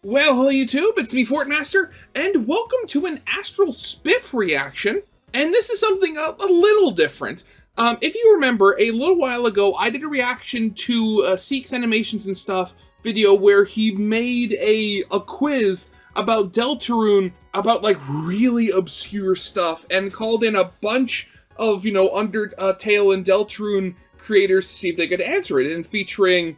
Well, hello YouTube, it's me, Fortmaster, and welcome to an Astral Spiff reaction. And this is something a little different. If you remember, a little while ago, I did a reaction to Seek's Animations and Stuff video where he made a quiz about Deltarune, about like really obscure stuff, and called in a bunch of, Undertale and Deltarune creators to see if they could answer it, and featuring,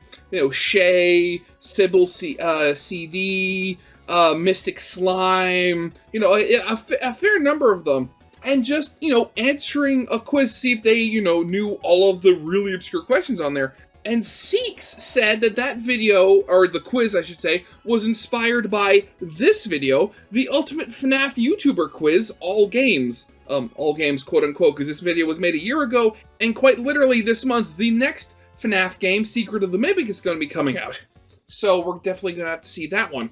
Shay, Sybil CD, Mystic Slime, a fair number of them, and just, answering a quiz to see if they, knew all of the really obscure questions on there. And Seeks said that video, or the quiz I should say, was inspired by this video, the Ultimate FNAF YouTuber quiz, All Games. All Games, quote-unquote, because this video was made a year ago, and quite literally this month, the next FNAF game, Secret of the Mimic, is going to be coming out. So we're definitely going to have to see that one.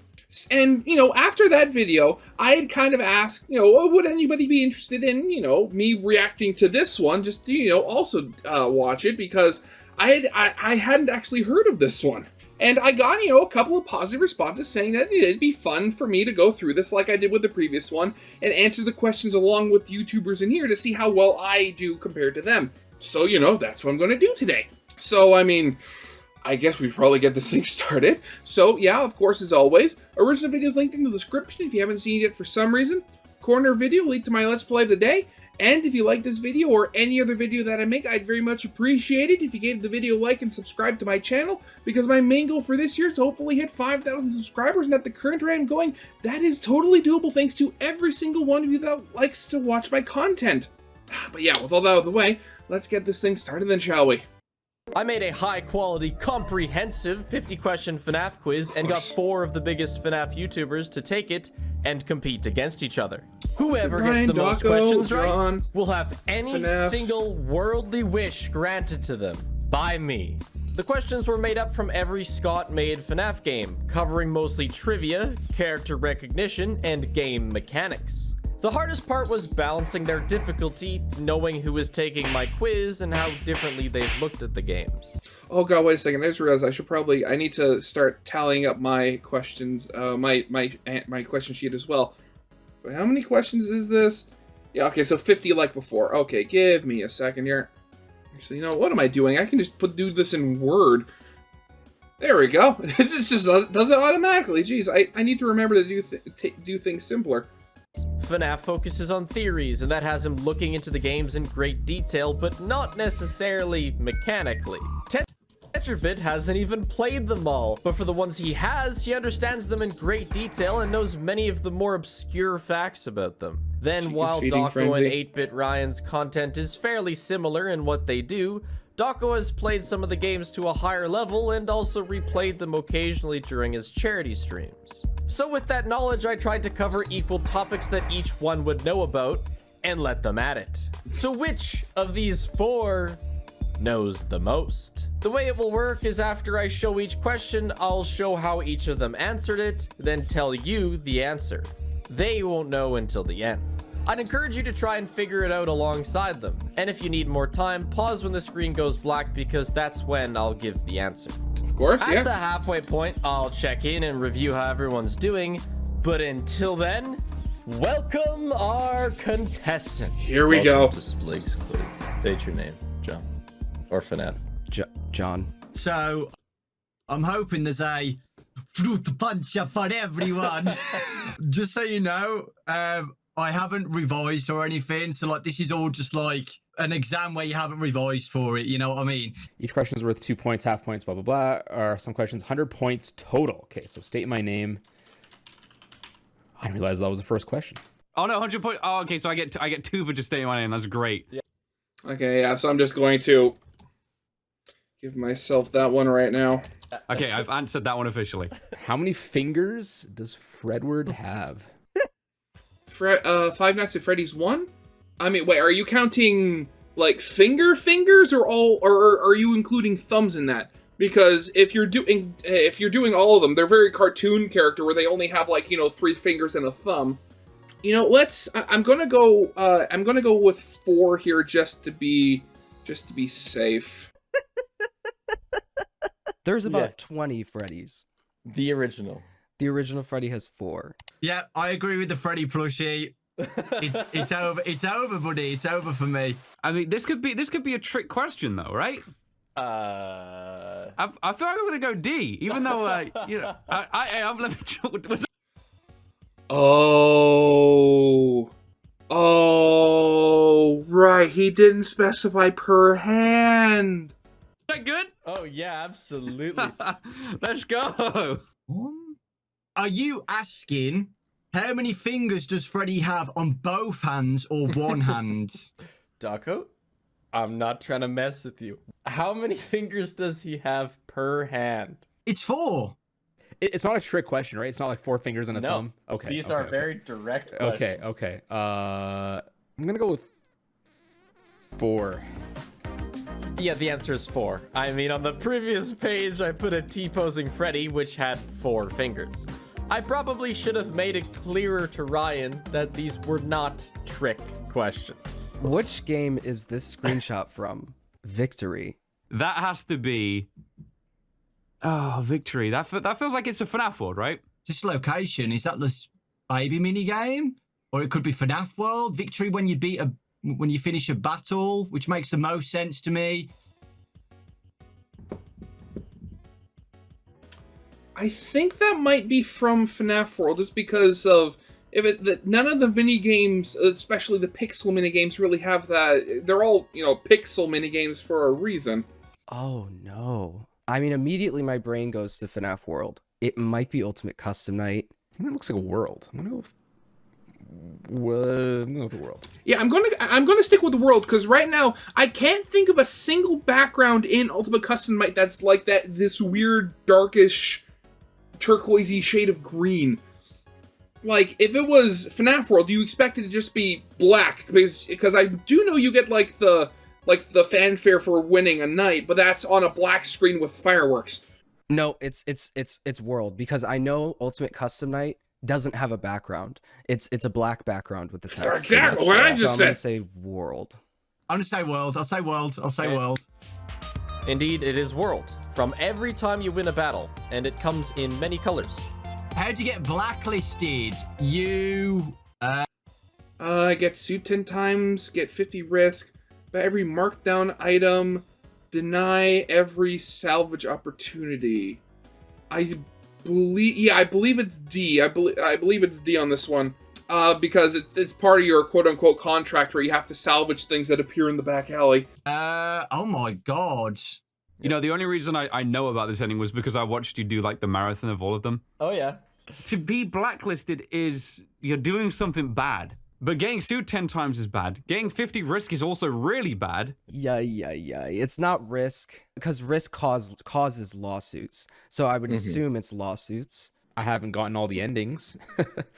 And, after that video, I had kind of asked, would anybody be interested in, me reacting to this one, just to, also watch it, because I hadn't actually heard of this one. And I got, a couple of positive responses saying that it'd be fun for me to go through this like I did with the previous one and answer the questions along with YouTubers in here to see how well I do compared to them. So, that's what I'm going to do today. So, I guess we probably get this thing started. So, yeah, of course, as always, original videos linked in the description if you haven't seen it yet for some reason. Corner video linked to my Let's Play of the day. And if you like this video or any other video that I make, I'd very much appreciate it if you gave the video a like and subscribe to my channel, because my main goal for this year is to hopefully hit 5,000 subscribers, and at the current rate I'm going, that is totally doable thanks to every single one of you that likes to watch my content. But yeah, with all that out of the way, let's get this thing started then, shall we? I made a high-quality, comprehensive 50-question FNAF quiz and got 4 of the biggest FNAF YouTubers to take it and compete against each other. Whoever gets the most questions right will have any single worldly wish granted to them by me. The questions were made up from every Scott-made FNAF game, covering mostly trivia, character recognition, and game mechanics. The hardest part was balancing their difficulty, knowing who was taking my quiz and how differently they've looked at the games. Oh god, wait a second, I just realized I need to start tallying up my questions, my question sheet as well. But how many questions is this? Yeah, okay, so 50 like before. Okay, give me a second here. Actually, what am I doing? I can just do this in Word. There we go. It just does it automatically. Jeez, I need to remember to do things simpler. FNAF focuses on theories, and that has him looking into the games in great detail, but not necessarily mechanically. Tetrabit hasn't even played them all, but for the ones he has, he understands them in great detail and knows many of the more obscure facts about them. Then, while Dawko and 8-Bit Ryan's content is fairly similar in what they do, Dawko has played some of the games to a higher level and also replayed them occasionally during his charity streams. So with that knowledge, I tried to cover equal topics that each one would know about and let them at it. So which of these 4 knows the most? The way it will work is after I show each question, I'll show how each of them answered it, then tell you the answer. They won't know until the end. I'd encourage you to try and figure it out alongside them. And if you need more time, pause when the screen goes black, because that's when I'll give the answer. At the halfway point, I'll check in and review how everyone's doing. But until then, welcome our contestant. Here we go. To Blake's quiz. State your name, John. Or FNAF. John. So, I'm hoping there's a fruit puncher for everyone. Just so you know, I haven't revised or anything. So, this is all just an exam where you haven't revised for it, you know what I mean? Each question is worth 2 points, half points, blah, blah, blah. Or some questions, 100 points total. Okay, so state my name. I didn't realize that was the first question. Oh, no, 100 points. Oh, okay, so I get 2 for just stating my name. That's great. Yeah. Okay, yeah, so I'm just going to give myself that one right now. Okay, I've answered that one officially. How many fingers does Fredward have? Five Nights at Freddy's 1? I mean, wait, are you counting, fingers, or are you including thumbs in that? Because if you're doing all of them, they're very cartoon character where they only have, 3 fingers and a thumb. I'm gonna go with 4 here just to be safe. There's about 20 Freddys. The original. The original Freddy has 4. Yeah, I agree with the Freddy plushie. It's over. It's over, buddy. It's over for me. I mean, this could be a trick question, though, right? I feel like I'm gonna go D, even though you know, I'm was Oh, right. He didn't specify per hand. that good? Oh yeah, absolutely. Let's go. Are you asking how many fingers does Freddy have on both hands or one hand? Daco, I'm not trying to mess with you. How many fingers does he have per hand? It's 4. It's not a trick question, right? It's not like 4 fingers and a thumb. Okay. These okay, are okay. very direct questions. Okay. I'm gonna go with 4. Yeah, the answer is 4. I mean, on the previous page, I put a T-posing Freddy, which had 4 fingers. I probably should have made it clearer to Ryan that these were not trick questions. Which game is this screenshot from? Victory. That has to be. Oh, Victory. That feels like it's a FNAF world, right? This location, is that the baby mini game? Or it could be FNAF World. Victory when you finish a battle, which makes the most sense to me. I think that might be from FNAF World, just because of none of the mini games, especially the pixel mini games, really have that. They're all pixel mini games for a reason. Oh no. I mean, immediately my brain goes to FNAF World. It might be Ultimate Custom Night. I think it looks like a world. I'm gonna go with the world. Yeah, I'm gonna stick with the world, because right now I can't think of a single background in Ultimate Custom Night that's like this weird darkish turquoisey shade of green. Like, if it was FNAF World, you expect it to just be black, because I do know you get like the fanfare for winning a night, but that's on a black screen with fireworks. No, it's World, because I know Ultimate Custom Night doesn't have a background. It's a black background with the text. Exactly what I just I'm gonna said. say World. I'm gonna say World. I'll say World. I'll say Okay. World. Indeed, it is World. From every time you win a battle, and it comes in many colors. How'd you get blacklisted? You. Get sued 10 times, get 50 risk, buy every markdown item, deny every salvage opportunity. I believe it's D. I believe it's D on this one. Because it's part of your quote-unquote contract where you have to salvage things that appear in the back alley. Oh my god. You know, the only reason I know about this ending was because I watched you do like the marathon of all of them. Oh yeah. To be blacklisted is you're doing something bad. But getting sued 10 times is bad. Getting 50 risk is also really bad. Yeah. It's not risk, because risk causes lawsuits. So I would assume it's lawsuits. I haven't gotten all the endings.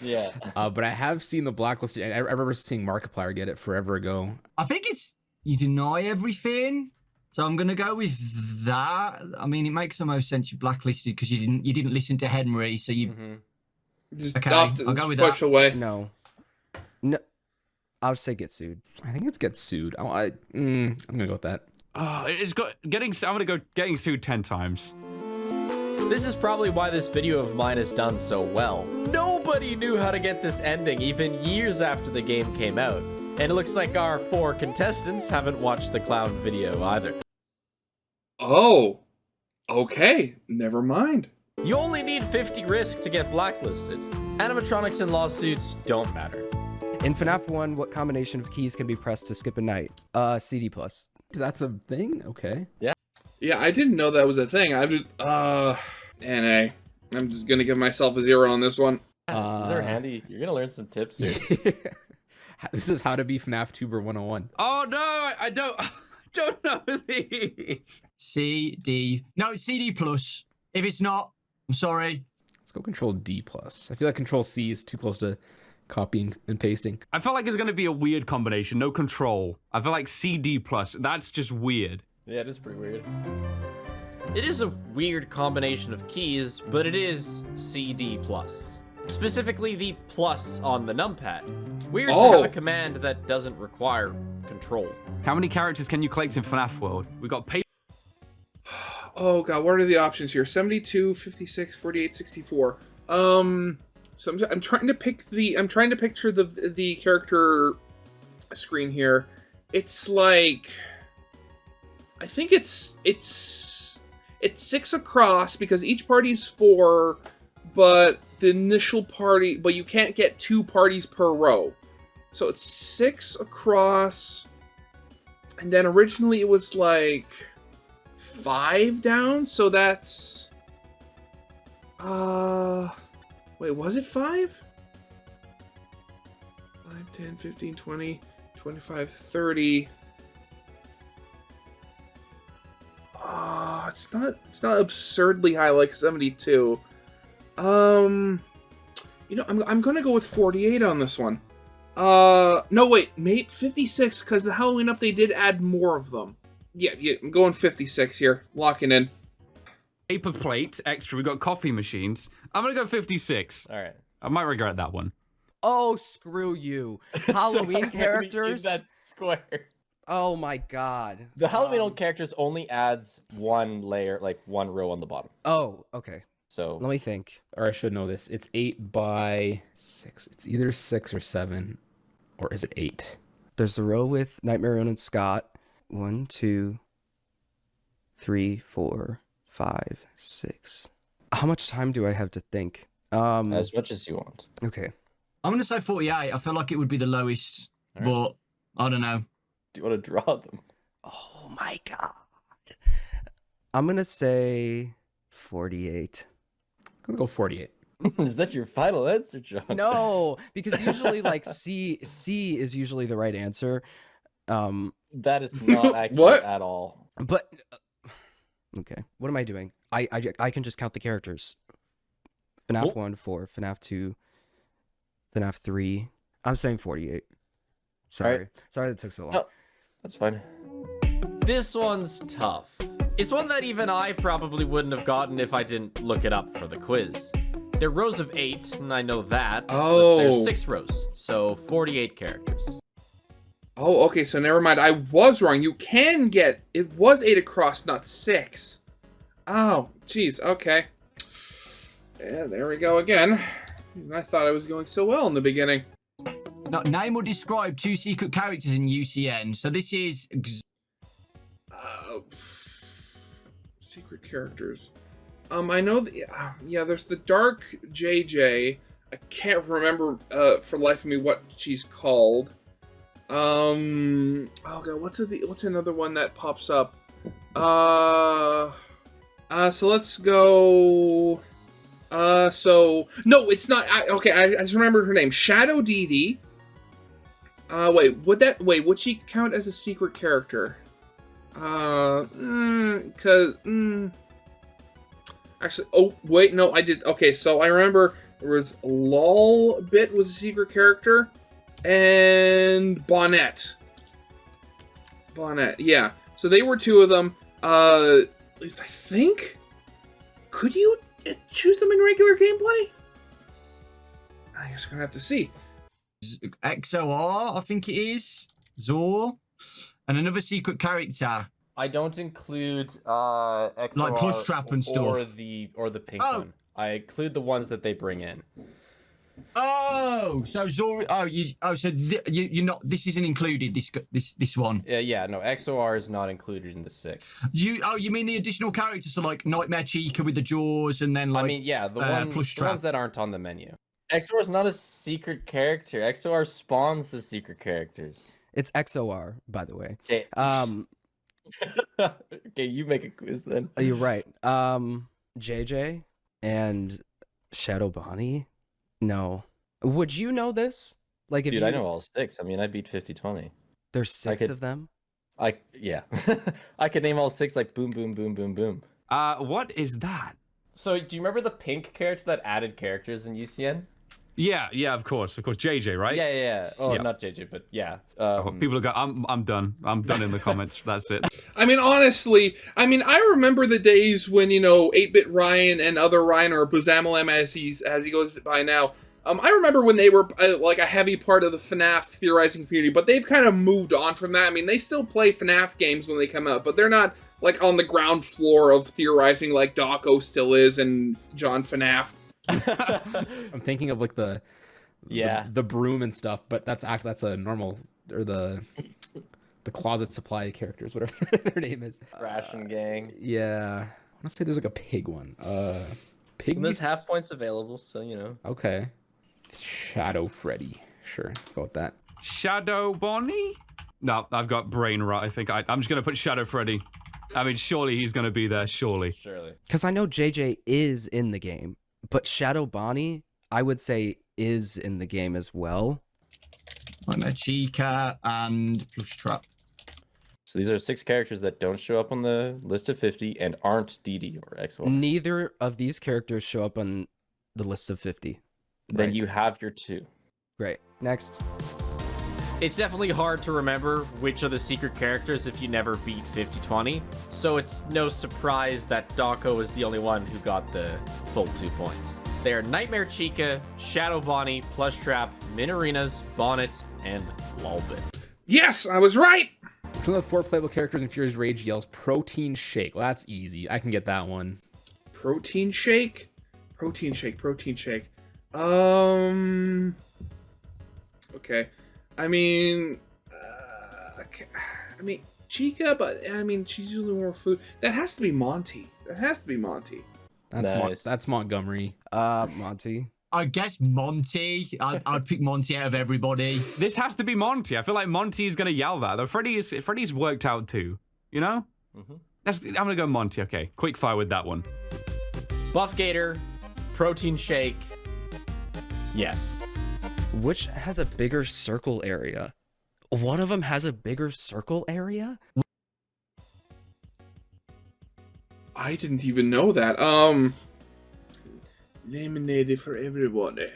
Yeah. But I have seen the blacklisted. I remember seeing Markiplier get it forever ago. I think it's you deny everything. So I'm gonna go with that. I mean, it makes the most sense. You blacklisted because you didn't listen to Henry. So you. Just Okay, off to I'll go with push that. away. No, I would say get sued. I think it's get sued. I'm gonna go with that. I'm gonna go getting sued 10 times. This is probably why this video of mine has done so well. Nobody knew how to get this ending even years after the game came out. And it looks like our 4 contestants haven't watched the Cloud video either. Oh, okay. Never mind. You only need 50 risk to get blacklisted. Animatronics and lawsuits don't matter. In FNAF 1, what combination of keys can be pressed to skip a night? CD plus. That's a thing? Okay. Yeah, I didn't know that was a thing. I'm just, NA. I'm just gonna give myself a 0 on this one. These are handy. You're gonna learn some tips here. This is how to be FNAF Tuber 101. Oh no, I don't know these. CD. No, it's CD plus. If it's not, I'm sorry. Let's go Control D plus. I feel like Control C is too close to copying and pasting. I felt like it's gonna be a weird combination. No control. I feel like CD plus. That's just weird. Yeah, it is pretty weird. It is a weird combination of keys, but it is CD+. Specifically the plus on the numpad. Weird to have a command that doesn't require control. How many characters can you collect in FNAF World? We got Oh god, what are the options here? 72, 56, 48, 64. So I'm trying to picture the character screen here. It's like, I think it's 6 across because each party's 4, but the initial party, but you can't get 2 parties per row. So it's 6 across, and then originally it was like 5 down, so that's wait, was it 5? 5, 10, 15, 20, 25, 30. It's not absurdly high like 72. You know, I'm gonna go with 48 on this one. No wait, mate, 56 because the Halloween update did add more of them. Yeah, I'm going 56 here, locking in. Paper plate, extra. We got coffee machines. I'm gonna go 56. All right. I might regret that one. Oh, screw you. Halloween characters? That square. Oh my god. The Halloween characters only adds 1 layer, like 1 row on the bottom. Oh, okay. So Let me think. Or I should know this. It's 8 by 6. It's either 6 or 7. Or is it 8? There's the row with Nightmare on and Scott. 1, 2, 3, 4, 5, 6. How much time do I have to think? as much as you want. Okay. I'm gonna say 48. I feel like it would be the lowest, but I don't know. Do you want to draw them? Oh my god. I'm gonna say 48. I'm gonna go 48. Is that your final answer, John? No, because usually like C is usually the right answer. That is not accurate What? at all. But okay, what am I doing? I can just count the characters. FNAF 1, 4, FNAF 2, FNAF 3. I'm saying 48. Sorry. Right. Sorry that took so long. No, that's fine. This one's tough. It's one that even I probably wouldn't have gotten if I didn't look it up for the quiz. There are rows of 8, and I know that. Oh. But there's 6 rows, so 48 characters. Oh, okay, so never mind. I was wrong. You can get... It was 8 across, not 6. Oh, jeez, okay. Yeah, there we go again. I thought I was going so well in the beginning. Now, name or describe 2 secret characters in UCN. So this is... Secret characters. I know that... yeah, there's the Dark JJ. I can't remember for the life of me what she's called. Oh god, what's another one that pops up? So let's go. So no, it's not. Okay, I just remembered her name, Shadow Dee Dee. Would she count as a secret character? Actually, oh wait, no, I did. Okay, so I remember there was Lol Bit was a secret character. And Bonnet, yeah. So they were 2 of them. At least I think. Could you choose them in regular gameplay? I guess we're gonna have to see. XOR, I think it is. Zor. And another secret character. I don't include XOR Like Plush Trap and stuff. or the pink one. I include the ones that they bring in. Oh, so Zor. You're not. This isn't included. This one. Yeah, no, XOR is not included in the 6. You mean the additional characters, so like Nightmare Chica with the jaws, and then like. I mean, yeah, the Plush ones that aren't on the menu. XOR is not a secret character. XOR spawns the secret characters. It's XOR, by the way. Okay. Okay, you make a quiz then. You're right. JJ and Shadow Bonnie. No. Would you know this? Like, if Dude, I know all 6. I mean, I beat 50-20. There's 6 of them? Yeah. I could name all 6 like boom, boom, boom, boom, boom. What is that? So, do you remember the pink character that added characters in UCN? Yeah, of course. JJ, right? Yeah. Oh, Yeah. not JJ, but yeah. People are going, I'm done. I'm done in the comments. That's it. I mean, honestly, I remember the days when, 8-Bit Ryan and other Ryan, or Buzamalem as he goes by now. I remember when they were like a heavy part of the FNAF theorizing community, but they've kind of moved on from that. I mean, they still play FNAF games when they come out, but they're not like on the ground floor of theorizing like Dawko still is and John FNAF. I'm thinking of like the broom and stuff, but that's a normal, or the closet supply characters, whatever their name is. Ration Gang. Yeah, I want to say there's like a pig one. Pig. And there's half points available, so you know. Okay. Shadow Freddy. Sure, let's go with that. Shadow Bonnie? No, I've got brain rot. I think I'm just gonna put Shadow Freddy. I mean, surely he's gonna be there. Surely. Because I know JJ is in the game, but Shadow Bonnie, I would say, is in the game as well. I'm a Chica and Plush Trap. So these are 6 characters that don't show up on the list of 50 and aren't DD or XY. Neither of these characters show up on the list of 50. Then Right. you have your 2. Great. Next. It's definitely hard to remember which are the secret characters if you never beat 50-20, so it's no surprise that Dawko is the only one who got the full 2 points. They are Nightmare Chica, Shadow Bonnie, Plush Trap, Minarinas, Bonnet, and Lulbit. Yes, I was right. Which one of the 4 playable characters in Fury's Rage yells Protein Shake? Well, that's easy. I can get that one. Protein shake? Protein shake, protein shake. Okay. I mean, Chica, but I mean, she's using more food. That has to be Monty. That's Nice. That's Montgomery. Monty. I guess Monty. I'd pick Monty out of everybody. This has to be Monty. I feel like Monty is gonna yell that. Though Freddy's worked out too. You know? I'm gonna go Monty. Okay, quick fire with that one. Buff Gator, Protein Shake. Yes. Which has a bigger circle area? One of them has a bigger circle area? I didn't even know that. Lemonade for everybody.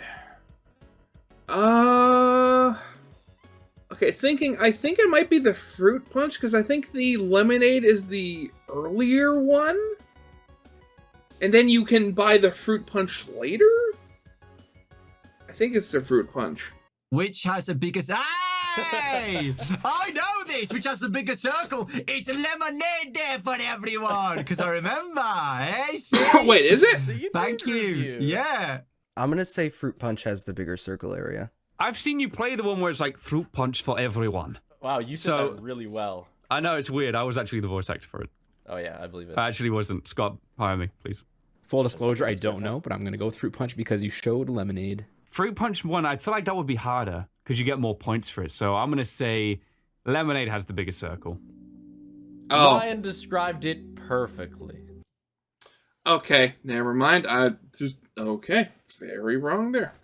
Okay, I think it might be the fruit punch, because I think the lemonade is the earlier one. And then you can buy the fruit punch later? I think it's the fruit punch. Which has the biggest... Hey! I know this! Which has the bigger circle? It's a lemonade day for everyone! Because I remember, hey? See? Wait, is it? Thank you. Yeah. I'm going to say Fruit Punch has the bigger circle area. I've seen you play the one where it's like fruit punch for everyone. Wow, you said that really well. I know, it's weird. I was actually the voice actor for it. Oh yeah, I believe it. I actually wasn't. Scott, hire me, please. Full disclosure, I don't know, but I'm going to go with Fruit Punch because you showed Lemonade. Fruit punch one, I feel like that would be harder because you get more points for it. So I'm going to say lemonade has the bigger circle. Oh. Ryan described it perfectly. Okay, never mind. Okay. Very wrong there.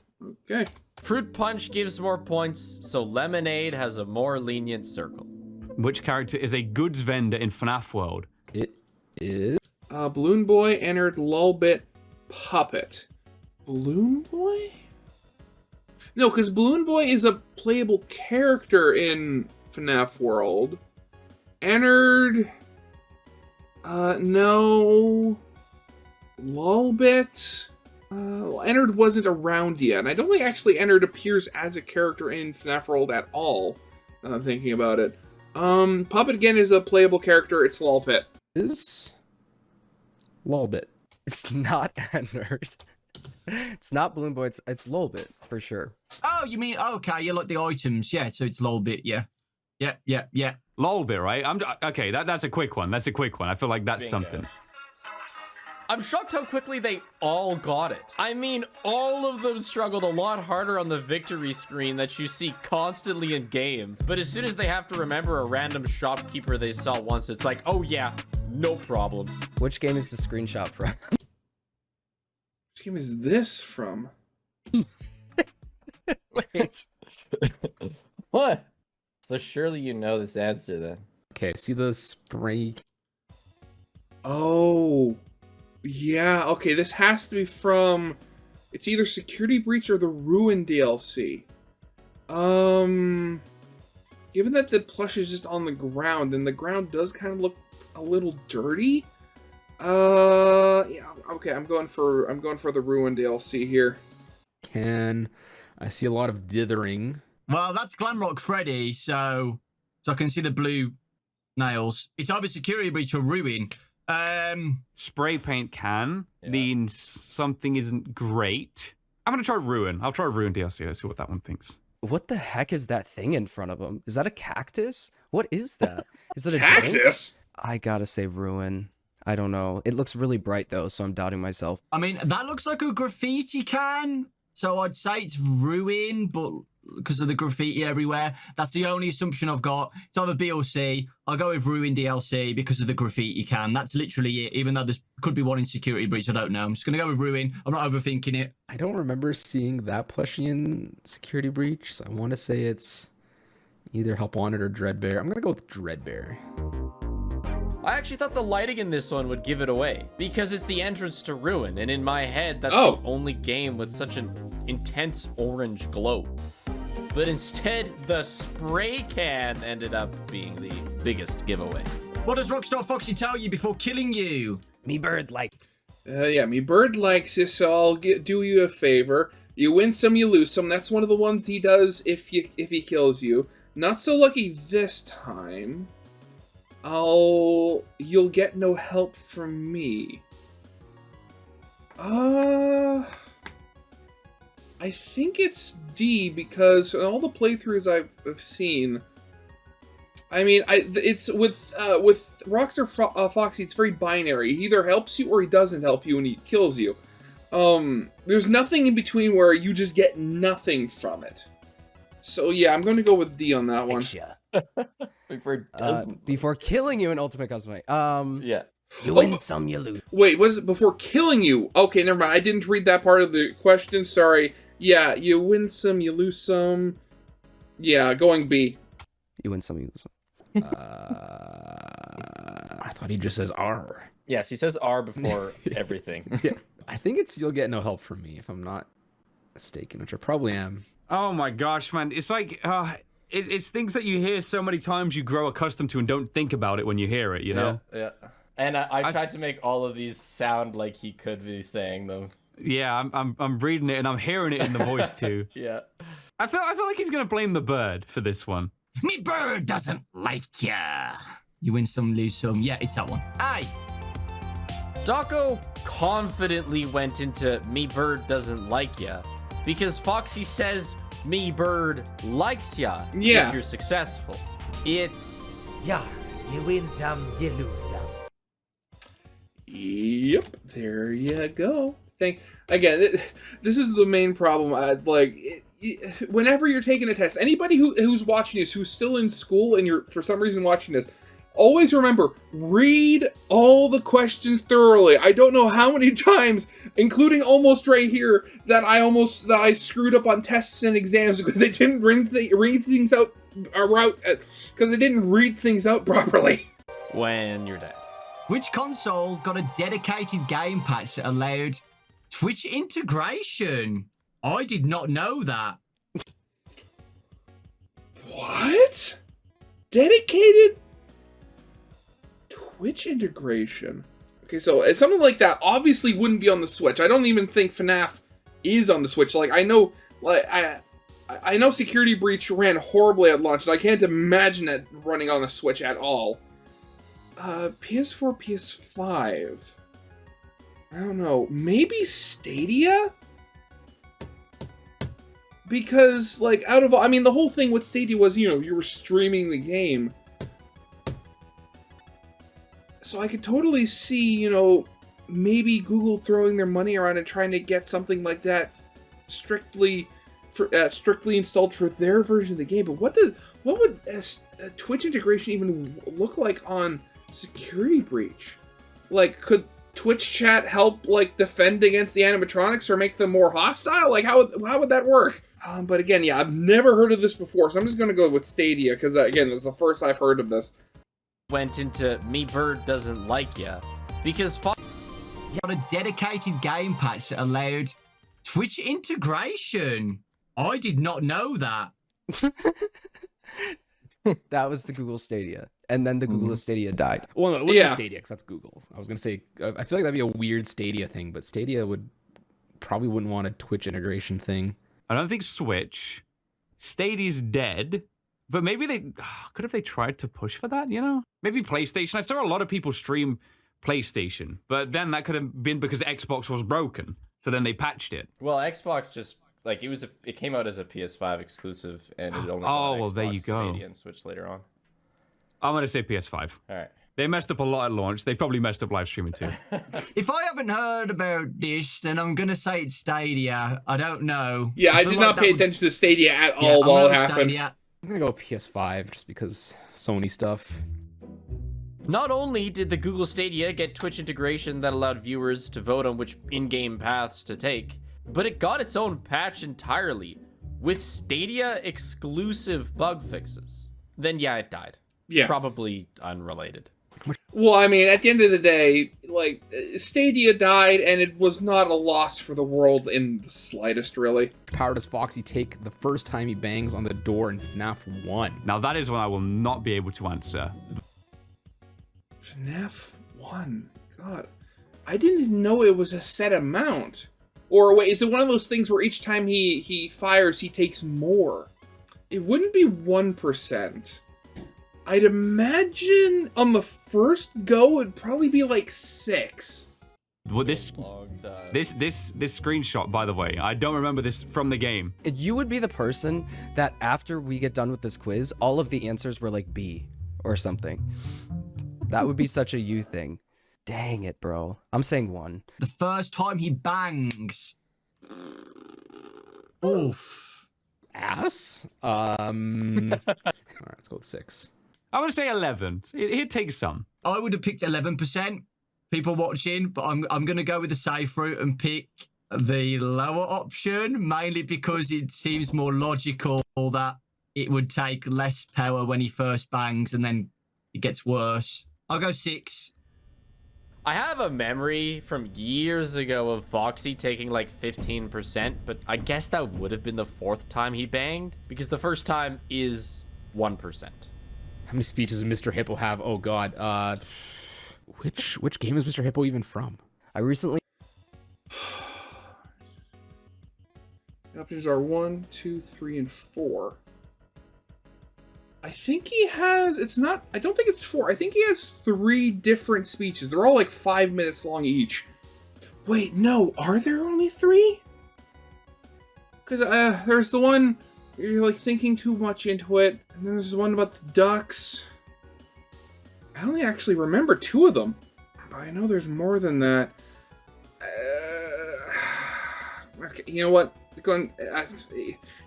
Okay. Fruit Punch gives more points, so Lemonade has a more lenient circle. Which character is a goods vendor in FNAF World? It is... Balloon Boy entered Lulbit Puppet. Balloon Boy? No, because Balloon Boy is a playable character in FNAF World. Entered... no... Lulbit... Ennard wasn't around yet, and I don't think actually Ennard appears as a character in FNAF World at all, now I'm thinking about it. Puppet again is a playable character, it's Lulpit. Is... Lulbit. It's not Ennard. It's not Balloon Boy, it's Lulbit, for sure. Oh, you mean, okay, you like the items. Yeah, so it's Lulbit, yeah. Yeah. Lulbit, right? Okay, that's a quick one. That's a quick one. I feel like that's something. I'm shocked how quickly they all got it. I mean, all of them struggled a lot harder on the victory screen that you see constantly in game. But as soon as they have to remember a random shopkeeper they saw once, it's like, oh yeah, no problem. Which game is the screenshot from? Which game is this from? Wait. What? So surely you know this answer then. Okay, see the spray... Oh... Yeah, okay, this has to be from... It's either Security Breach or the Ruin DLC. Given that the plush is just on the ground, and the ground does kind of look a little dirty. Yeah, okay, I'm going for the Ruin DLC here. I see a lot of dithering. Well, that's Glamrock Freddy, so I can see the blue nails. It's either Security Breach or Ruin. Spray paint can means something isn't great. I'm gonna try Ruin. I'll try Ruin DLC. Let's see what that one thinks. What the heck is that thing in front of him? Is that a cactus? What is that? Is it a drink? Cactus? I gotta say Ruin. I don't know. It looks really bright though, so I'm doubting myself. I mean, that looks like a graffiti can. So I'd say it's Ruin, but because of the graffiti everywhere, that's the only assumption I've got. It's either B or C. I'll go with Ruin DLC because of the graffiti can. That's literally it, even though there could be one in Security Breach. I don't know. I'm just going to go with Ruin. I'm not overthinking it. I don't remember seeing that plushie in Security Breach, so I want to say it's either Help Wanted or Dreadbear. I'm going to go with Dreadbear. I actually thought the lighting in this one would give it away, because it's the entrance to Ruin, and in my head, that's the only game with such an intense orange glow. But instead, the spray can ended up being the biggest giveaway. What does Rockstar Foxy tell you before killing you? Me bird like. Yeah, me bird likes you, so I'll do you a favor. You win some, you lose some. That's one of the ones he does if he kills you. Not so lucky this time. You'll get no help from me. I think it's D, because in all the playthroughs I've seen, I mean, it's with Rockstar Foxy, it's very binary. He either helps you or he doesn't help you and he kills you. There's nothing in between where you just get nothing from it. So yeah, I'm going to go with D on that one. Before killing you in Ultimate Cosplay. Yeah. You win some, you lose. Wait, was it before killing you? Okay, never mind. I didn't read that part of the question. Sorry. Yeah, you win some, you lose some. Yeah, going B. You win some, you lose some. I thought he just says R. Yes, he says R before everything. Yeah, I think it's you'll get no help from me if I'm not mistaken, which I probably am. Oh my gosh, man. It's like, it's things that you hear so many times you grow accustomed to and don't think about it when you hear it, you know? Yeah. And I tried to make all of these sound like he could be saying them. Yeah, I'm reading it and I'm hearing it in the voice too. Yeah. I feel like he's gonna blame the bird for this one. Me bird doesn't like ya. You win some, lose some. Yeah, it's that one. Aye. Dako confidently went into me bird doesn't like ya, because Foxy says me bird likes ya if you're successful. It's... Yeah, you win some, you lose some. Yep, there you go. Again, this is the main problem. Whenever you're taking a test, anybody who's watching this, who's still in school and you're for some reason watching this, always remember, read all the questions thoroughly. I don't know how many times, including almost right here, that I screwed up on tests and exams because they didn't read things out because they didn't read things out properly. When you're dead. Which console got a dedicated game patch that allowed Twitch integration? I did not know that. What? Dedicated Twitch integration? Okay, so something like that obviously wouldn't be on the Switch. I don't even think FNAF is on the Switch. I know Security Breach ran horribly at launch, and I can't imagine it running on the Switch at all. PS4, PS5. I don't know. Maybe Stadia? Because, the whole thing with Stadia was, you were streaming the game. So I could totally see, maybe Google throwing their money around and trying to get something like that strictly installed for their version of the game. But what would Twitch integration even look like on Security Breach? Could Twitch chat help defend against the animatronics or make them more hostile? How would that work? But again, yeah, I've never heard of this before, so I'm just gonna go with Stadia because again, that's the first I've heard of this. Went into me bird doesn't like ya because Fox got a dedicated game patch that allowed Twitch integration. I did not know that. That was the Google Stadia. And then the Google Stadia died. Well, no, it wouldn't be Stadia, because that's Google's. I was going to say, I feel like that'd be a weird Stadia thing, but Stadia probably wouldn't want a Twitch integration thing. I don't think Switch. Stadia's dead. But maybe could have they tried to push for that, Maybe PlayStation. I saw a lot of people stream PlayStation, but then that could have been because Xbox was broken. So then they patched it. Well, Xbox just like it came out as a PS5 exclusive, and it only came Oh, on well, Xbox there you go. Stadia and Switch later on. I'm gonna say PS5. All right. They messed up a lot at launch. They probably messed up live streaming too. If I haven't heard about this, then I'm gonna say it's Stadia. I don't know. Yeah, I feel did like not that pay would- attention to Stadia at Yeah, all I'm while it gonna happened. Stadia. I'm gonna go PS5 just because Sony stuff. Not only did the Google Stadia get Twitch integration that allowed viewers to vote on which in-game paths to take, but it got its own patch entirely, with Stadia exclusive bug fixes. Then yeah, it died. Yeah. Probably unrelated. Well, I mean, at the end of the day, like, Stadia died, and it was not a loss for the world in the slightest, really. Power does Foxy take the first time he bangs on the door in FNAF 1? Now that is one I will not be able to answer. FNAF 1? God. I didn't even know it was a set amount. Or wait, is it one of those things where each time he fires, he takes more? It wouldn't be 1%. I'd imagine on the first go, it'd probably be like 6. Well, this Long time. this screenshot, by the way, I don't remember this from the game. You would be the person that after we get done with this quiz, all of the answers were like B or something. That would be such a you thing. Dang it, bro. I'm saying 1. The first time he bangs. Oof. Ass? All right, let's go with 6. I would say 11. It takes some. I would have picked 11%. People watching, but I'm gonna go with the safe route and pick the lower option, mainly because it seems more logical that it would take less power when he first bangs and then it gets worse. I'll go 6. I have a memory from years ago of Foxy taking like 15%, but I guess that would have been the 4th time he banged, because the first time is 1%. How many speeches does Mr. Hippo have? Oh god. Which game is Mr. Hippo even from? I recently The options are 1, 2, 3, and 4. I think he has, I don't think it's 4. I think he has 3 different speeches. They're all like 5 minutes long each. Wait, no, are there only 3? Because there's the one, you're like thinking too much into it, and then there's the one about the ducks. I only actually remember 2 of them, but I know there's more than that. Okay, you know what?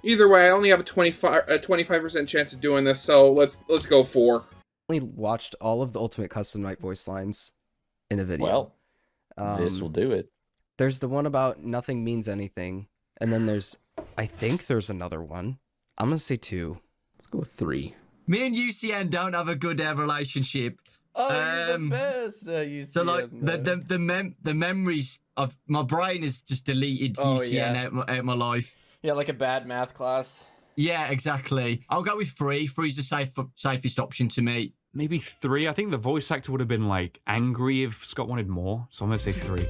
Either way, I only have a 25% chance of doing this, so let's go 4. watched all of the Ultimate Custom Night voice lines in a video. Well, this will do it. There's the one about nothing means anything, and then I think there's another one. I'm gonna say 2. Let's go with 3. Me and UCN don't have a good relationship. Oh, you're the best. So like the memories of my brain is just deleted UCN out of my life. Yeah, like a bad math class. Yeah, exactly. I'll go with 3. 3's the safest option to me. Maybe 3. I think the voice actor would have been like angry if Scott wanted more, so I'm gonna say 3.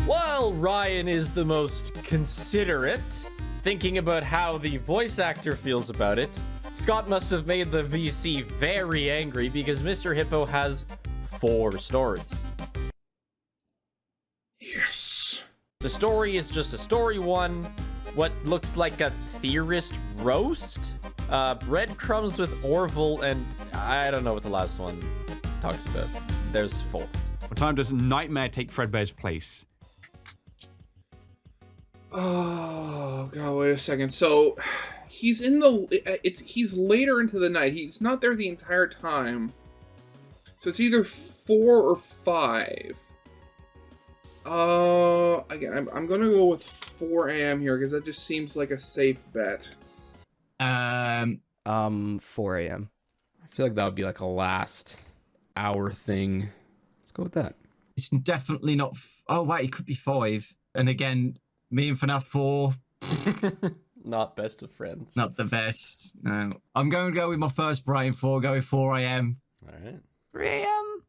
While Ryan is the most considerate, thinking about how the voice actor feels about it, Scott must have made the VC very angry because Mr. Hippo has 4 stories. Yes. The story is just a story 1, what looks like a theorist roast, breadcrumbs with Orville, and I don't know what the last one talks about. There's 4. What time does Nightmare take Fredbear's place? Oh god, wait a second. So he's he's later into the night. He's not there the entire time. So it's either 4 or 5. Again, I'm gonna go with 4 a.m. here because that just seems like a safe bet. 4 a.m. I feel like that would be like a last hour thing. Let's go with that. It's definitely not. Oh wait, it could be 5. And again, me and FNAF 4. Not best of friends. Not the best. No, I'm going to go with my first brain 4. Go with 4 a.m. All right. 3 a.m.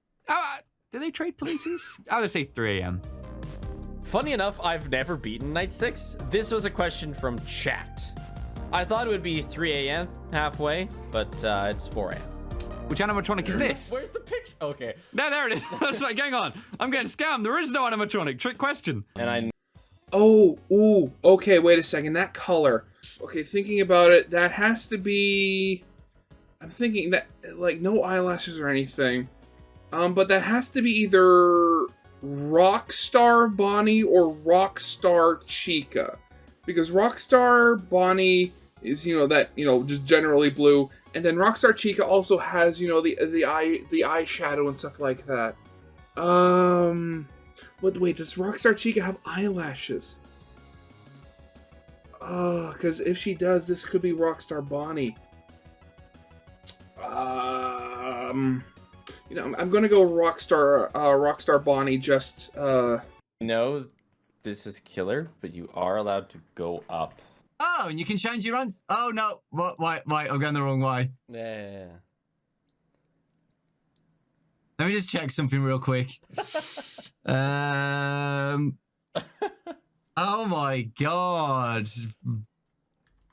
Do they trade places? I would say 3 a.m. Funny enough, I've never beaten Night 6. This was a question from chat. I thought it would be 3 a.m. halfway, but it's 4 a.m. Which animatronic is this? Where's the picture? Okay. No, there it is. I was like, hang on. I'm getting scammed. There is no animatronic. Trick question. And I Oh, ooh, okay, wait a second. That color. Okay, thinking about it, that has to be... I'm thinking that, like, no eyelashes or anything. But that has to be either Rockstar Bonnie or Rockstar Chica. Because Rockstar Bonnie is, just generally blue. And then Rockstar Chica also has, the eyeshadow and stuff like that. Wait, does Rockstar Chica have eyelashes? Oh, because if she does, this could be Rockstar Bonnie. I'm gonna go Rockstar Bonnie. Just know this is killer, but you are allowed to go up. Oh, and you can change your answer. Oh no! Wait, I'm going the wrong way. Yeah. Let me just check something real quick. Oh my god,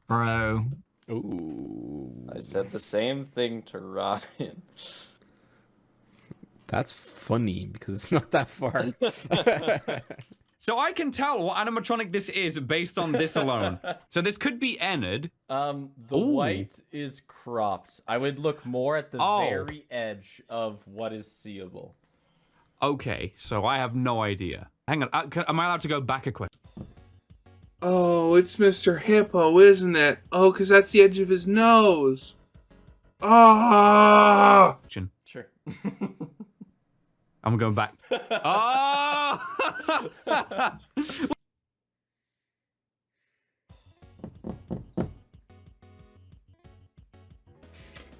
bro. Ooh. I said the same thing to Ryan. That's funny because it's not that far. So I can tell what animatronic this is based on this alone. So this could be Ennard. The Ooh. white is cropped. I would look more at the Oh. very edge of what is seeable. Okay, so I have no idea. Hang on, am I allowed to go back a question? oh, it's Mr. Hippo, isn't it? Oh, because that's the edge of his nose. Ah! Sure. I'm going back. Oh!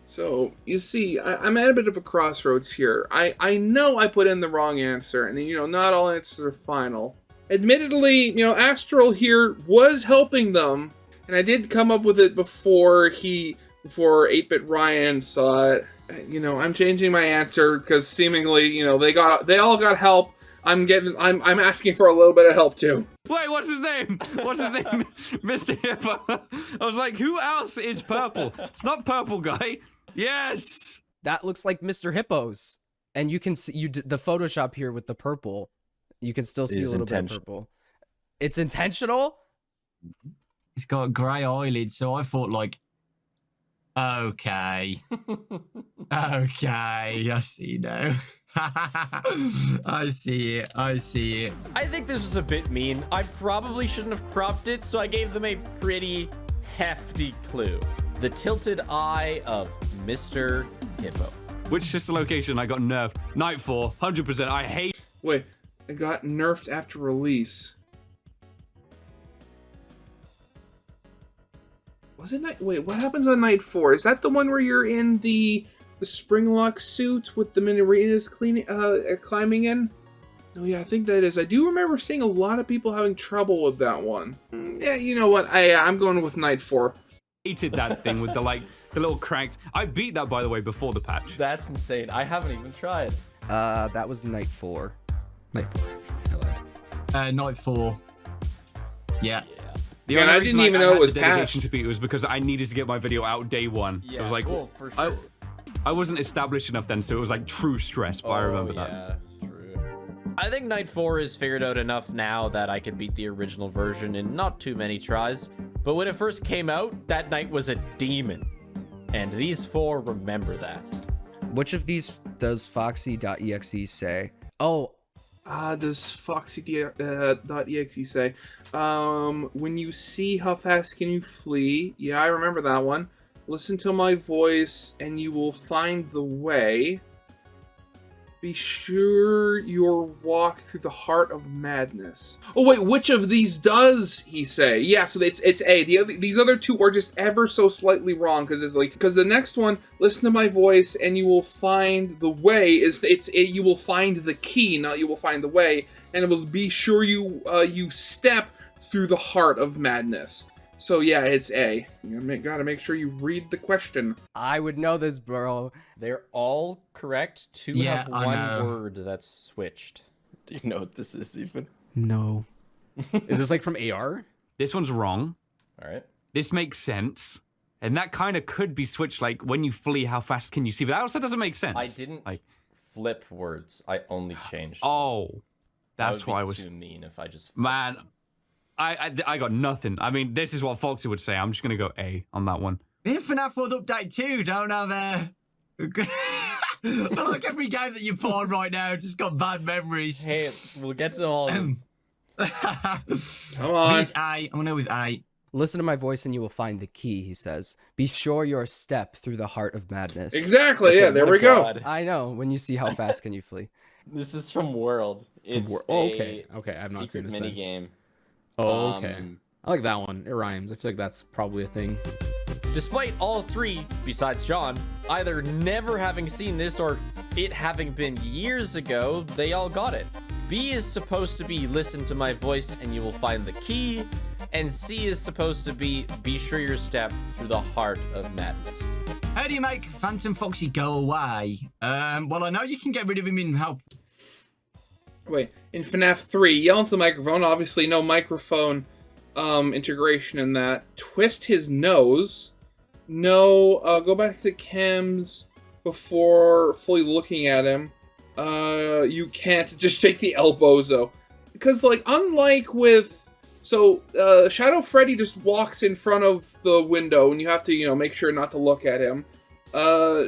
So, you see, I'm at a bit of a crossroads here. I know I put in the wrong answer, and, not all answers are final. Admittedly, Astral here was helping them, and I did come up with it before 8-Bit Ryan saw it. I'm changing my answer because seemingly, they all got help. I'm asking for a little bit of help too. Wait, what's his name? What's his name? Mr. Hippo. I was like, who else is purple? It's not purple guy. Yes. That looks like Mr. Hippo's, and you can see the Photoshop here with the purple. You can still see a little bit of purple. It's intentional. He's got grey eyelids, so I thought like, okay, I see now. I see it. I think this was a bit mean. I probably shouldn't have cropped it, so I gave them a pretty hefty clue. The tilted eye of Mr. Hippo. Which sister location I got nerfed? Night 4, 100%. I hate. Wait, it got nerfed after release. Was it night? Wait, what happens on night 4? Is that the one where you're in the Springlock suit with the Minoritas climbing in? Oh yeah, I think that is. I do remember seeing a lot of people having trouble with that one. Yeah, you know what? I'm going with night 4. Hated that thing with the little cracks. I beat that, by the way, before the patch. That's insane. I haven't even tried. That was night 4. Night 4. I lied. Night 4. Yeah. The Man, only I reason didn't even know had it was the dedication patched. to beat it was because I needed to get my video out day 1. Yeah, I was like, well, for sure. I wasn't established enough then, so it was like true stress, but I remember that. Yeah, true. I think Night 4 is figured out enough now that I could beat the original version in not too many tries. But when it first came out, that knight was a demon. And these 4 remember that. Which of these does Foxy.exe say? Oh, Does Foxy.exe say? When you see how fast can you flee? Yeah, I remember that one. Listen to my voice and you will find the way. Be sure your walk through the heart of madness. Oh wait, which of these does he say? Yeah, so it's A. These other 2 are just ever so slightly wrong because the next one, listen to my voice and you will find the way you will find the key, not you will find the way, and it was be sure you step through the heart of madness. So yeah, it's A. You gotta make sure you read the question. I would know this, bro. They're all correct. 2 have one word that's switched. Do you know what this is even? No. Is this like from AR? This one's wrong. All right. This makes sense. And that kind of could be switched, like, when you flee, how fast can you see? But that also doesn't make sense. I didn't flip words. I only changed. Oh, that's why I was too mean if I just. Man, I got nothing. I mean, this is what Foxy would say. I'm just gonna go A on that one. Me and FNAF World Update 2 don't have I feel like every game that you put on right now just got bad memories. Hey, we'll get to all of them. Come on. He's A. I'm gonna go with A. Listen to my voice and you will find the key, he says. Be sure you're a step through the heart of madness. Exactly. Yeah, there we go. I know. When you see how fast can you flee. This is from World. It's okay. I've not seen secret this mini thing. game. Oh, okay. I like that one. It rhymes. I feel like that's probably a thing. Despite all three, besides John, either never having seen this or it having been years ago, they all got it. B is supposed to be listen to my voice and you will find the key. And C is supposed to be sure your step through the heart of madness. How do you make Phantom Foxy go away? Well, I know you can get rid of him in help. Wait, in FNAF 3, yell into the microphone. Obviously, no microphone integration in that. Twist his nose. No, go back to the cams before fully looking at him. You can't just take the elbozo. Because, like, unlike with... So, Shadow Freddy just walks in front of the window, and you have to, you know, make sure not to look at him.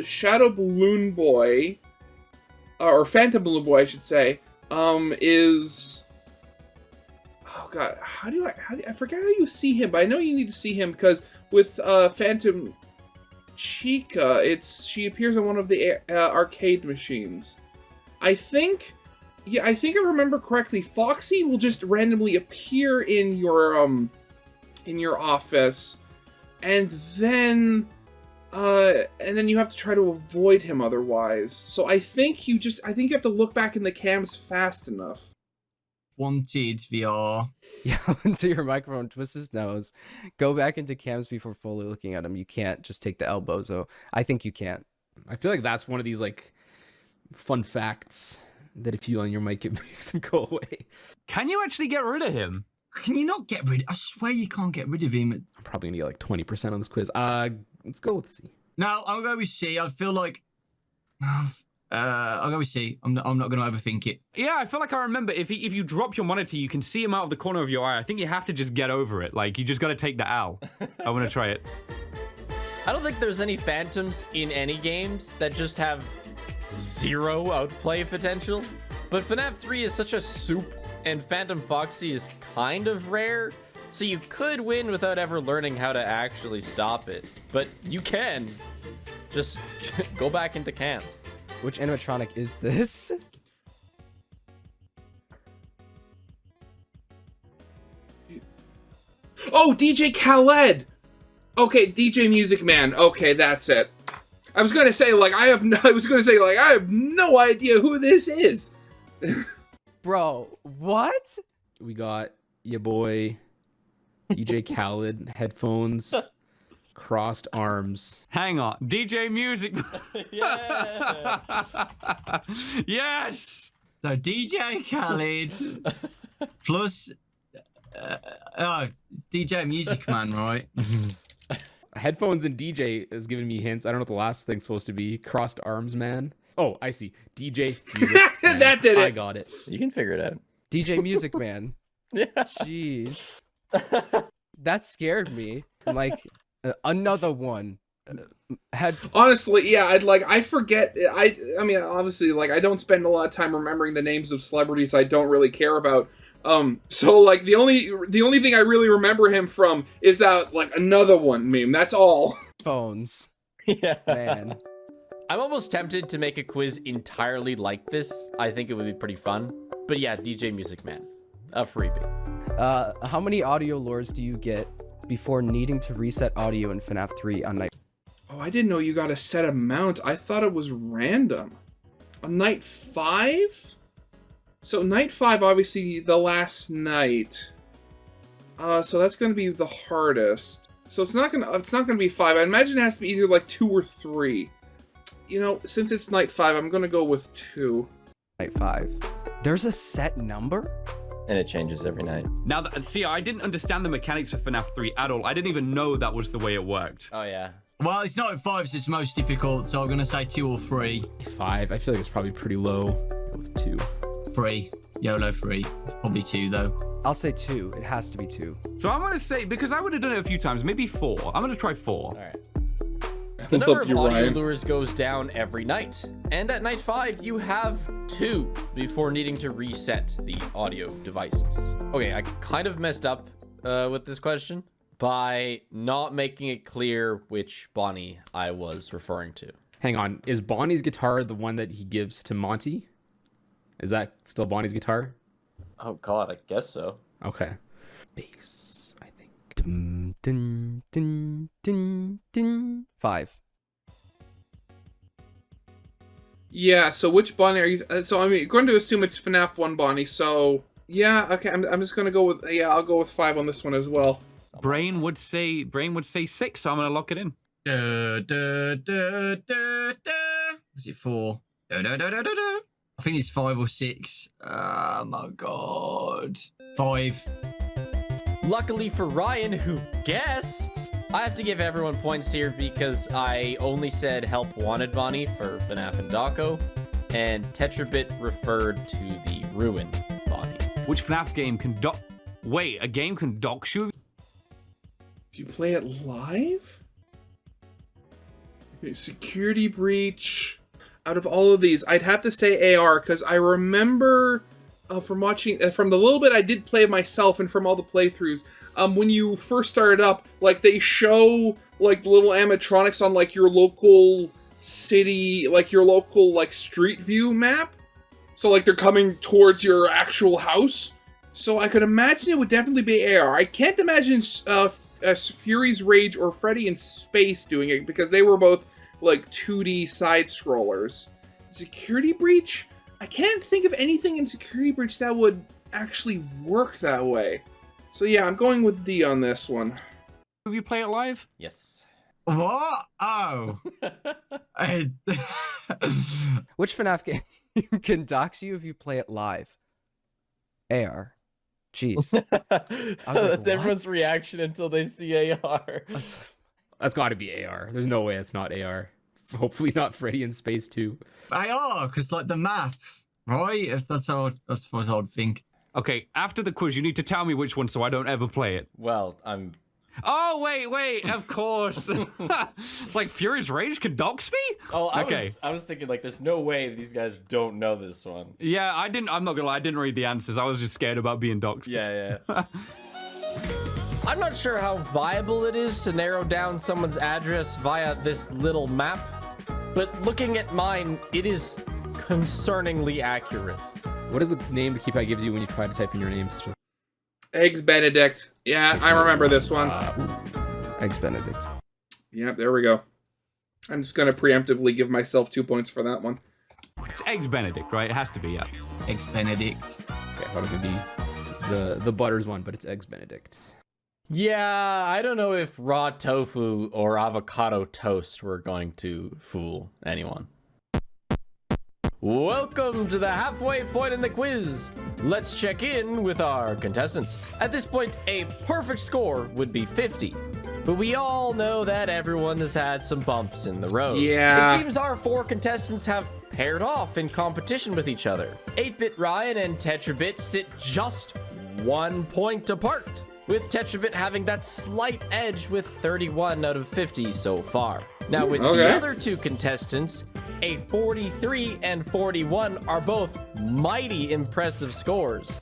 Shadow Balloon Boy, or Phantom Balloon Boy, I should say, is... Oh, God, I forget how you see him, but I know you need to see him, because with Phantom Chica, she appears on one of the arcade machines. I think I remember correctly. Foxy will just randomly appear in your office, and then you have to try to avoid him otherwise. So I think you have to look back in the cams fast enough. Wanted VR. Yell into your microphone, twist his nose, go back into cams before fully looking at him. You can't just take the elbozo. I think you can't. I feel like that's one of these like fun facts that if you on your mic, it makes him go away. Can you actually get rid of him? Can you not get rid? I swear you can't get rid of him. I'm probably gonna get like 20% on this quiz. Let's go with C. No, I'll go with C. I feel like I'll go with C. I'm not going to overthink it. Yeah, I feel like I remember if you drop your monitor, you can see him out of the corner of your eye. I think you have to just get over it. Like, you just got to take the L. I want to try it. I don't think there's any phantoms in any games that just have zero outplay potential. But FNAF 3 is such a soup, and Phantom Foxy is kind of rare. So you could win without ever learning how to actually stop it. But you can. Just go back into cams. Which animatronic is this? Oh, DJ Khaled! Okay, DJ Music Man. Okay, that's it. I was gonna say, I have no idea who this is. Bro, what? We got your boy, DJ Khaled, headphones, crossed arms. Hang on. DJ Music. Yeah. Yes! So DJ Khaled plus it's DJ Music Man, right? Headphones and DJ is giving me hints. I don't know what the last thing's supposed to be. Crossed arms man. Oh, I see. DJ Music Man. That did it. I got it. You can figure it out. DJ Music Man. Yeah. Jeez. That scared me. I'm like, another one. Honestly, yeah, I forget. I mean, obviously, I don't spend a lot of time remembering the names of celebrities I don't really care about. So the only thing I really remember him from is that another one meme. That's all. Phones. Yeah. Man. I'm almost tempted to make a quiz entirely like this. I think it would be pretty fun. But yeah, DJ Music Man. A freebie. How many audio lures do you get before needing to reset audio in FNAF 3 on night? Oh, I didn't know you got a set amount. I thought it was random. On night 5? So night 5, obviously the last night. So that's gonna be the hardest. So it's not gonna be 5. I imagine it has to be either 2 or 3. You know, since it's night 5, I'm gonna go with 2. Night 5. There's a set number? And it changes every night. Now, see, I didn't understand the mechanics for FNAF 3 at all. I didn't even know that was the way it worked. Oh, yeah. Well, it's not 5's it's most difficult, so I'm going to say 2 or 3. 5. I feel like it's probably pretty low. Go with 2. 3. YOLO 3. Probably 2, though. I'll say 2. It has to be 2. So I'm going to say, because I would have done it a few times, maybe 4. I'm going to try 4. All right. The number of audio lures goes down every night. And at night 5, you have 2 before needing to reset the audio devices. Okay, I kind of messed up with this question by not making it clear which Bonnie I was referring to. Hang on. Is Bonnie's guitar the one that he gives to Monty? Is that still Bonnie's guitar? Oh, God, I guess so. Okay. Bass, I think. Dun, dun, dun, dun, dun. 5. Yeah, so which Bonnie are you... So, I mean, you're going to assume it's FNAF 1 Bonnie, so... Yeah, okay, I'm just going to go with... Yeah, I'll go with 5 on this one as well. Brain would say 6, so I'm going to lock it in. Was it 4? I think it's 5 or 6. Oh, my God. 5. Luckily for Ryan, who guessed, I have to give everyone points here because I only said Help Wanted Bonnie for FNAF and Daco, and Tetrabit referred to the Ruin Bonnie. Which FNAF game can dock... Wait, a game can dock you? If you play it live? Okay, Security Breach. Out of all of these, I'd have to say AR, because I remember from watching, from the little bit I did play myself and from all the playthroughs, when you first started up, like, they show, like, little animatronics on, like, your local city, like, your local, like, street view map. So, like, they're coming towards your actual house. So I could imagine it would definitely be AR. I can't imagine Fury's Rage or Freddy in Space doing it, because they were both, like, 2D side-scrollers. Security Breach? I can't think of anything in Security Breach that would actually work that way. So yeah, I'm going with D on this one. Have you play it live? Yes. What? Oh. Which FNAF game can dox you if you play it live? AR. Jeez. That's everyone's reaction until they see AR. That's got to be AR. There's no way it's not AR. Hopefully not Freddy in Space 2. AR, because, like, the map, right? If that's what I would think. Okay, after the quiz, you need to tell me which one so I don't ever play it. Well, I'm... Oh, wait, of course. It's like Fury's Rage can dox me? Oh, okay. I was thinking, like, there's no way these guys don't know this one. Yeah, I'm not gonna lie, I didn't read the answers. I was just scared about being doxed. Yeah. I'm not sure how viable it is to narrow down someone's address via this little map, but looking at mine, it is concerningly accurate. What is the name the keypad gives you when you try to type in your name? Eggs Benedict. Yeah, I remember this one. Eggs Benedict. Yep, there we go. I'm just going to preemptively give myself 2 points for that one. It's Eggs Benedict, right? It has to be, yeah. Eggs Benedict. Okay, I thought it was going to be the Butters one, but it's Eggs Benedict. Yeah, I don't know if raw tofu or avocado toast were going to fool anyone. Welcome to the halfway point in the quiz. Let's check in with our contestants. At this point, a perfect score would be 50. But we all know that everyone has had some bumps in the road. Yeah. It seems our 4 contestants have paired off in competition with each other. 8-Bit Ryan and Tetrabit sit just 1 point apart, with Tetrabit having that slight edge with 31 out of 50 so far. Now, with the other 2 contestants, a 43 and 41 are both mighty impressive scores.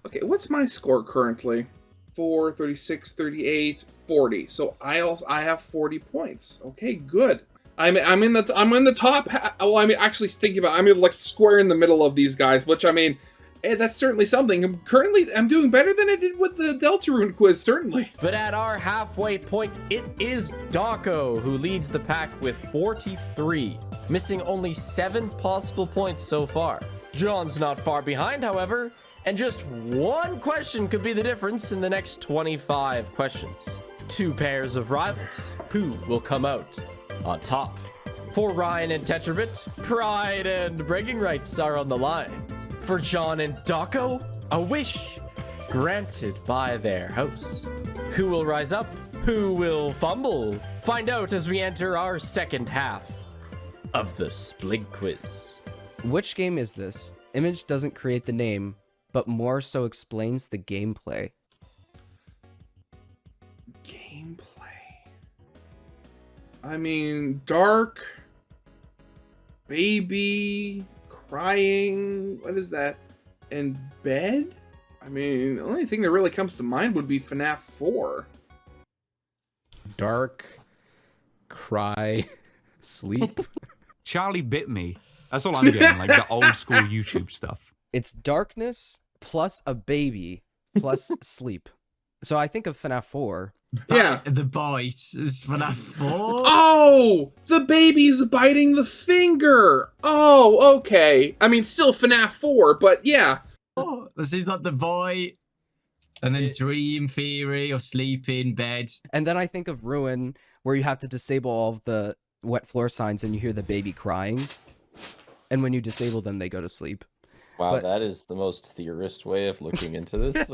Okay, what's my score currently? 4, 36, 38, 40. So I have 40 points. Okay, good. I'm in the top. Well, I mean, actually thinking about, I'm in, like, square in the middle of these guys, which, I mean, hey, that's certainly something. I'm doing better than I did with the Deltarune Quiz, certainly. But at our halfway point, it is Daco who leads the pack with 43, missing only 7 possible points so far. John's not far behind, however, and just 1 question could be the difference in the next 25 questions. 2 pairs of rivals. Who will come out on top? For Ryan and Tetrabit, pride and bragging rights are on the line. For John and Daco, a wish granted by their host. Who will rise up? Who will fumble? Find out as we enter our second half of the Splig Quiz. Which game is this? Image doesn't create the name, but more so explains the gameplay. Gameplay. I mean, dark, baby, crying. What is that? And bed? I mean, the only thing that really comes to mind would be FNAF 4. Dark, cry, sleep. Charlie bit me. That's all I'm getting, like the old school YouTube stuff. It's darkness plus a baby plus sleep. So I think of FNAF 4. Yeah. The bite is FNAF 4. Oh! The baby's biting the finger! Oh, okay. I mean, still FNAF 4, but yeah. Oh, that seems like the bite. And then dream theory of sleep in bed. And then I think of Ruin, where you have to disable all of the wet floor signs and you hear the baby crying. And when you disable them, they go to sleep. Wow, But- that is the most theorist way of looking into this.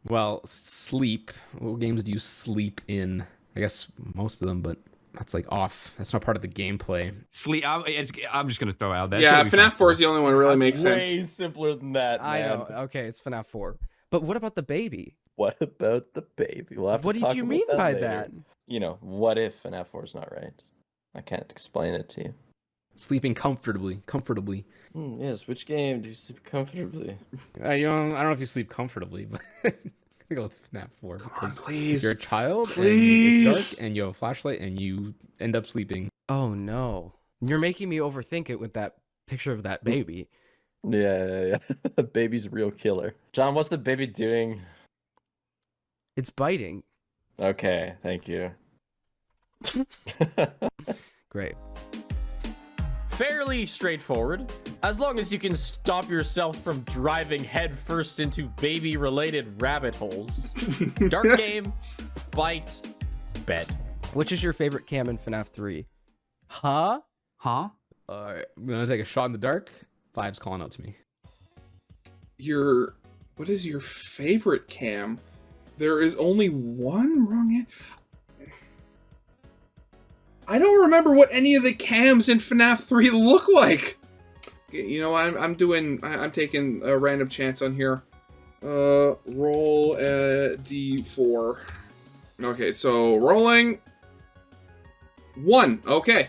Well, sleep. What games do you sleep in? I guess most of them, but that's like off. That's not part of the gameplay. Sleep. I'm just gonna throw it out there. It's Yeah, gonna be FNAF 4 is the only one that really makes sense. Way simpler than that, man. I know. Okay, it's FNAF 4. But what about the baby? What about the baby? We'll have to What did talk you about mean by later. that? You know, what if FNAF 4 is not right? I can't explain it to you. Sleeping comfortably. Yes, which game do you sleep comfortably? I don't know if you sleep comfortably, but I'm gonna go with FNAF 4 because please. you're a child Please. and it's dark and you have a flashlight and you end up sleeping. Oh no. You're making me overthink it with that picture of that baby. Yeah. The baby's a real killer. John, what's the baby doing? It's biting. Okay, thank you. Great. Fairly straightforward. As long as you can stop yourself from driving headfirst into baby-related rabbit holes. Dark game, bite, bed. Which is your favorite cam in FNAF 3? Huh? Huh? Alright, I'm gonna take a shot in the dark. Five's calling out to me. What is your favorite cam? There is only one wrong answer. I don't remember what any of the cams in FNAF 3 look like. You know, I'm taking a random chance on here. Roll a d4. Okay, so rolling. 1. Okay.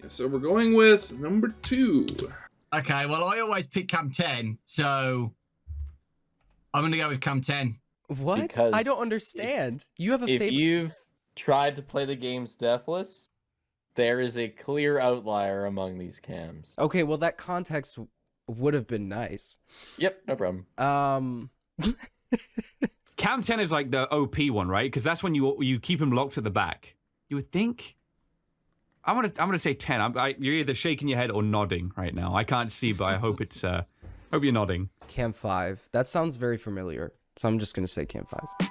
Yeah, so we're going with number 2. Okay, well, I always pick Cam 10, so I'm going to go with Cam 10. What? Because I don't understand. You have a If favorite. you've tried to play the games deathless, there is a clear outlier among these cams. Okay, well, that context would have been nice. Yep, no problem. Cam 10 is like the OP one, right? Because that's when you keep him locked at the back. You would think. I'm gonna say 10. You're either shaking your head or nodding right now. I can't see, but I hope it's hope you're nodding. Cam 5. That sounds very familiar. So I'm just going to say Cam 5.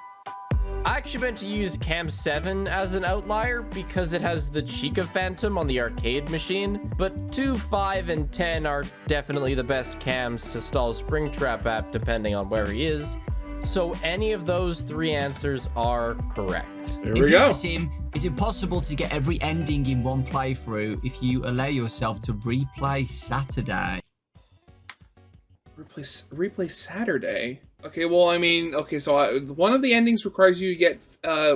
I actually meant to use Cam 7 as an outlier because it has the Chica Phantom on the arcade machine, but 2, 5, and 10 are definitely the best cams to stall Springtrap at depending on where he is. So any of those 3 answers are correct. There we go. Sim, is it possible to get every ending in one playthrough if you allow yourself to replay Saturday? Replay Saturday. Okay, well, I mean, okay, so one of the endings requires you to get,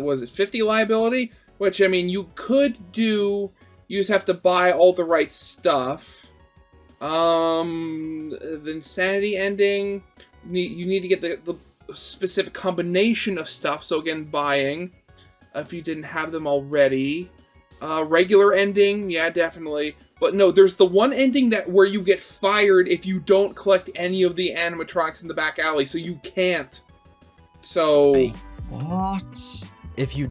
was it 50 liability? Which, I mean, you could do, you just have to buy all the right stuff. The Insanity ending, you need to get the specific combination of stuff, so again, buying, if you didn't have them already. Regular ending, yeah, definitely. But no, there's the one ending where you get fired if you don't collect any of the animatronics in the back alley, so you can't. So Wait, what? If you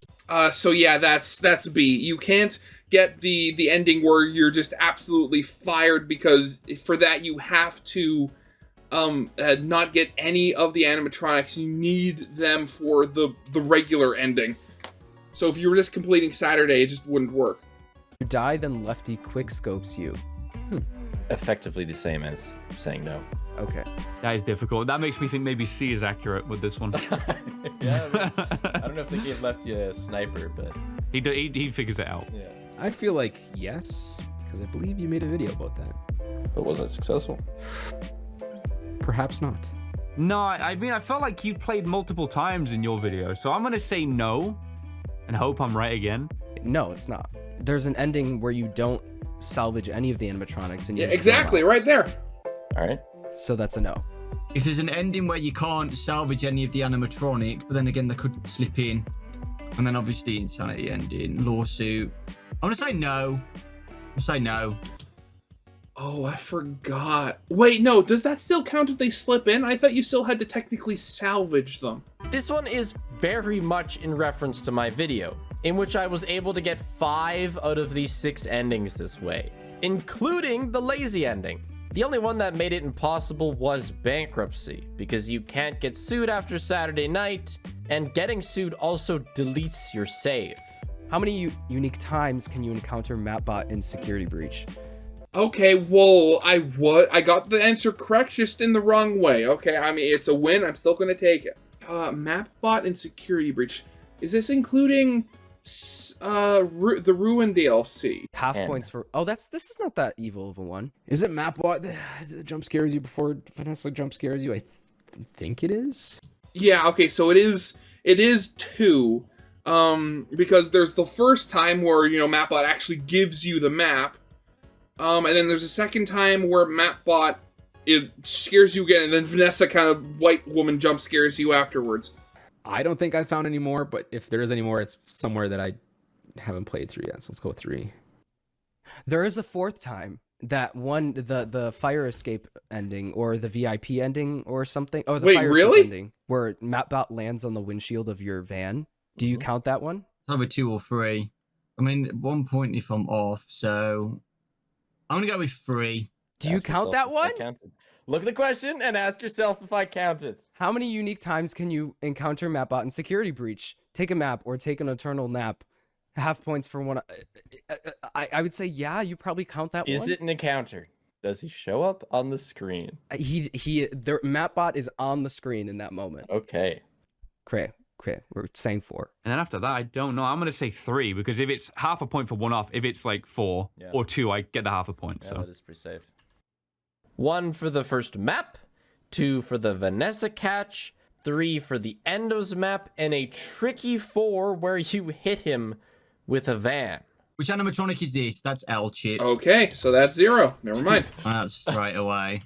so yeah, that's B. You can't get the ending where you're just absolutely fired, because for that you have to not get any of the animatronics. You need them for the regular ending. So if you were just completing Saturday, it just wouldn't work. die, then Lefty quickscopes you. Effectively the same as saying no. Okay. That is difficult. That makes me think maybe C is accurate with this one. Yeah, I don't know if the game left you a sniper, but He figures it out. yeah. I feel like yes, because I believe you made a video about that. But wasn't it successful? Perhaps not. No, I mean, I felt like you played multiple times in your video, so I'm gonna say no, and hope I'm right again. No, it's not. There's an ending where you don't salvage any of the animatronics, and you Yeah, just throw them exactly, out. right there. All right. So that's a no. If there's an ending where you can't salvage any of the animatronic, but then again they could slip in, and then obviously insanity ending, lawsuit. I'm gonna say no. I'm gonna say no. Oh, I forgot. Wait, no, does that still count if they slip in? I thought you still had to technically salvage them. This one is very much in reference to my video, in which I was able to get 5 out of these 6 endings this way, including the lazy ending. The only one that made it impossible was bankruptcy, because you can't get sued after Saturday night, and getting sued also deletes your save. How many unique times can you encounter Mapbot in Security Breach? Okay, well, I got the answer correct, just in the wrong way. Okay, I mean, it's a win. I'm still gonna take it. Mapbot and Security Breach. Is this including the Ruin DLC? Half 10. points for... Oh, this is not that evil of a one. Is it Mapbot that jump scares you before Vanessa jump scares you? I think it is. Yeah, okay, so it is 2. Because there's the first time where, you know, Mapbot actually gives you the map. And then there's a second time where Mapbot, it scares you again, and then Vanessa kind of white woman jump scares you afterwards. I don't think I found any more, but if there is any more, it's somewhere that I haven't played through yet. So let's go 3. There is a 4th time that one, the fire escape ending, or the VIP ending, or something. Oh, the Wait, fire really? escape ending, where Mapbot lands on the windshield of your van. Do you count that one? Either 2 or 3. I mean, at one point if I'm off, so I'm gonna go with 3. Do you Ask count yourself that if I one? counted. Look at the question and ask yourself if I counted. How many unique times can you encounter Mapbot in Security Breach? Take a map or take an eternal nap. Half points for one. I would say, yeah, you probably count that one. Is it an encounter? Does he show up on the screen? Mapbot is on the screen in that moment. Okay. Cray, we're saying 4. And then after that, I don't know. I'm gonna say 3 because if it's half a point for one off, if it's like 4 Yeah. or 2, I get the half a point. Yeah, So that is pretty safe. 1 for the first map, 2 for the Vanessa catch, 3 for the Endos map, and a tricky 4 where you hit him with a van. Which animatronic is this? That's L Chip. Okay, so that's 0. Never mind. That's straight away.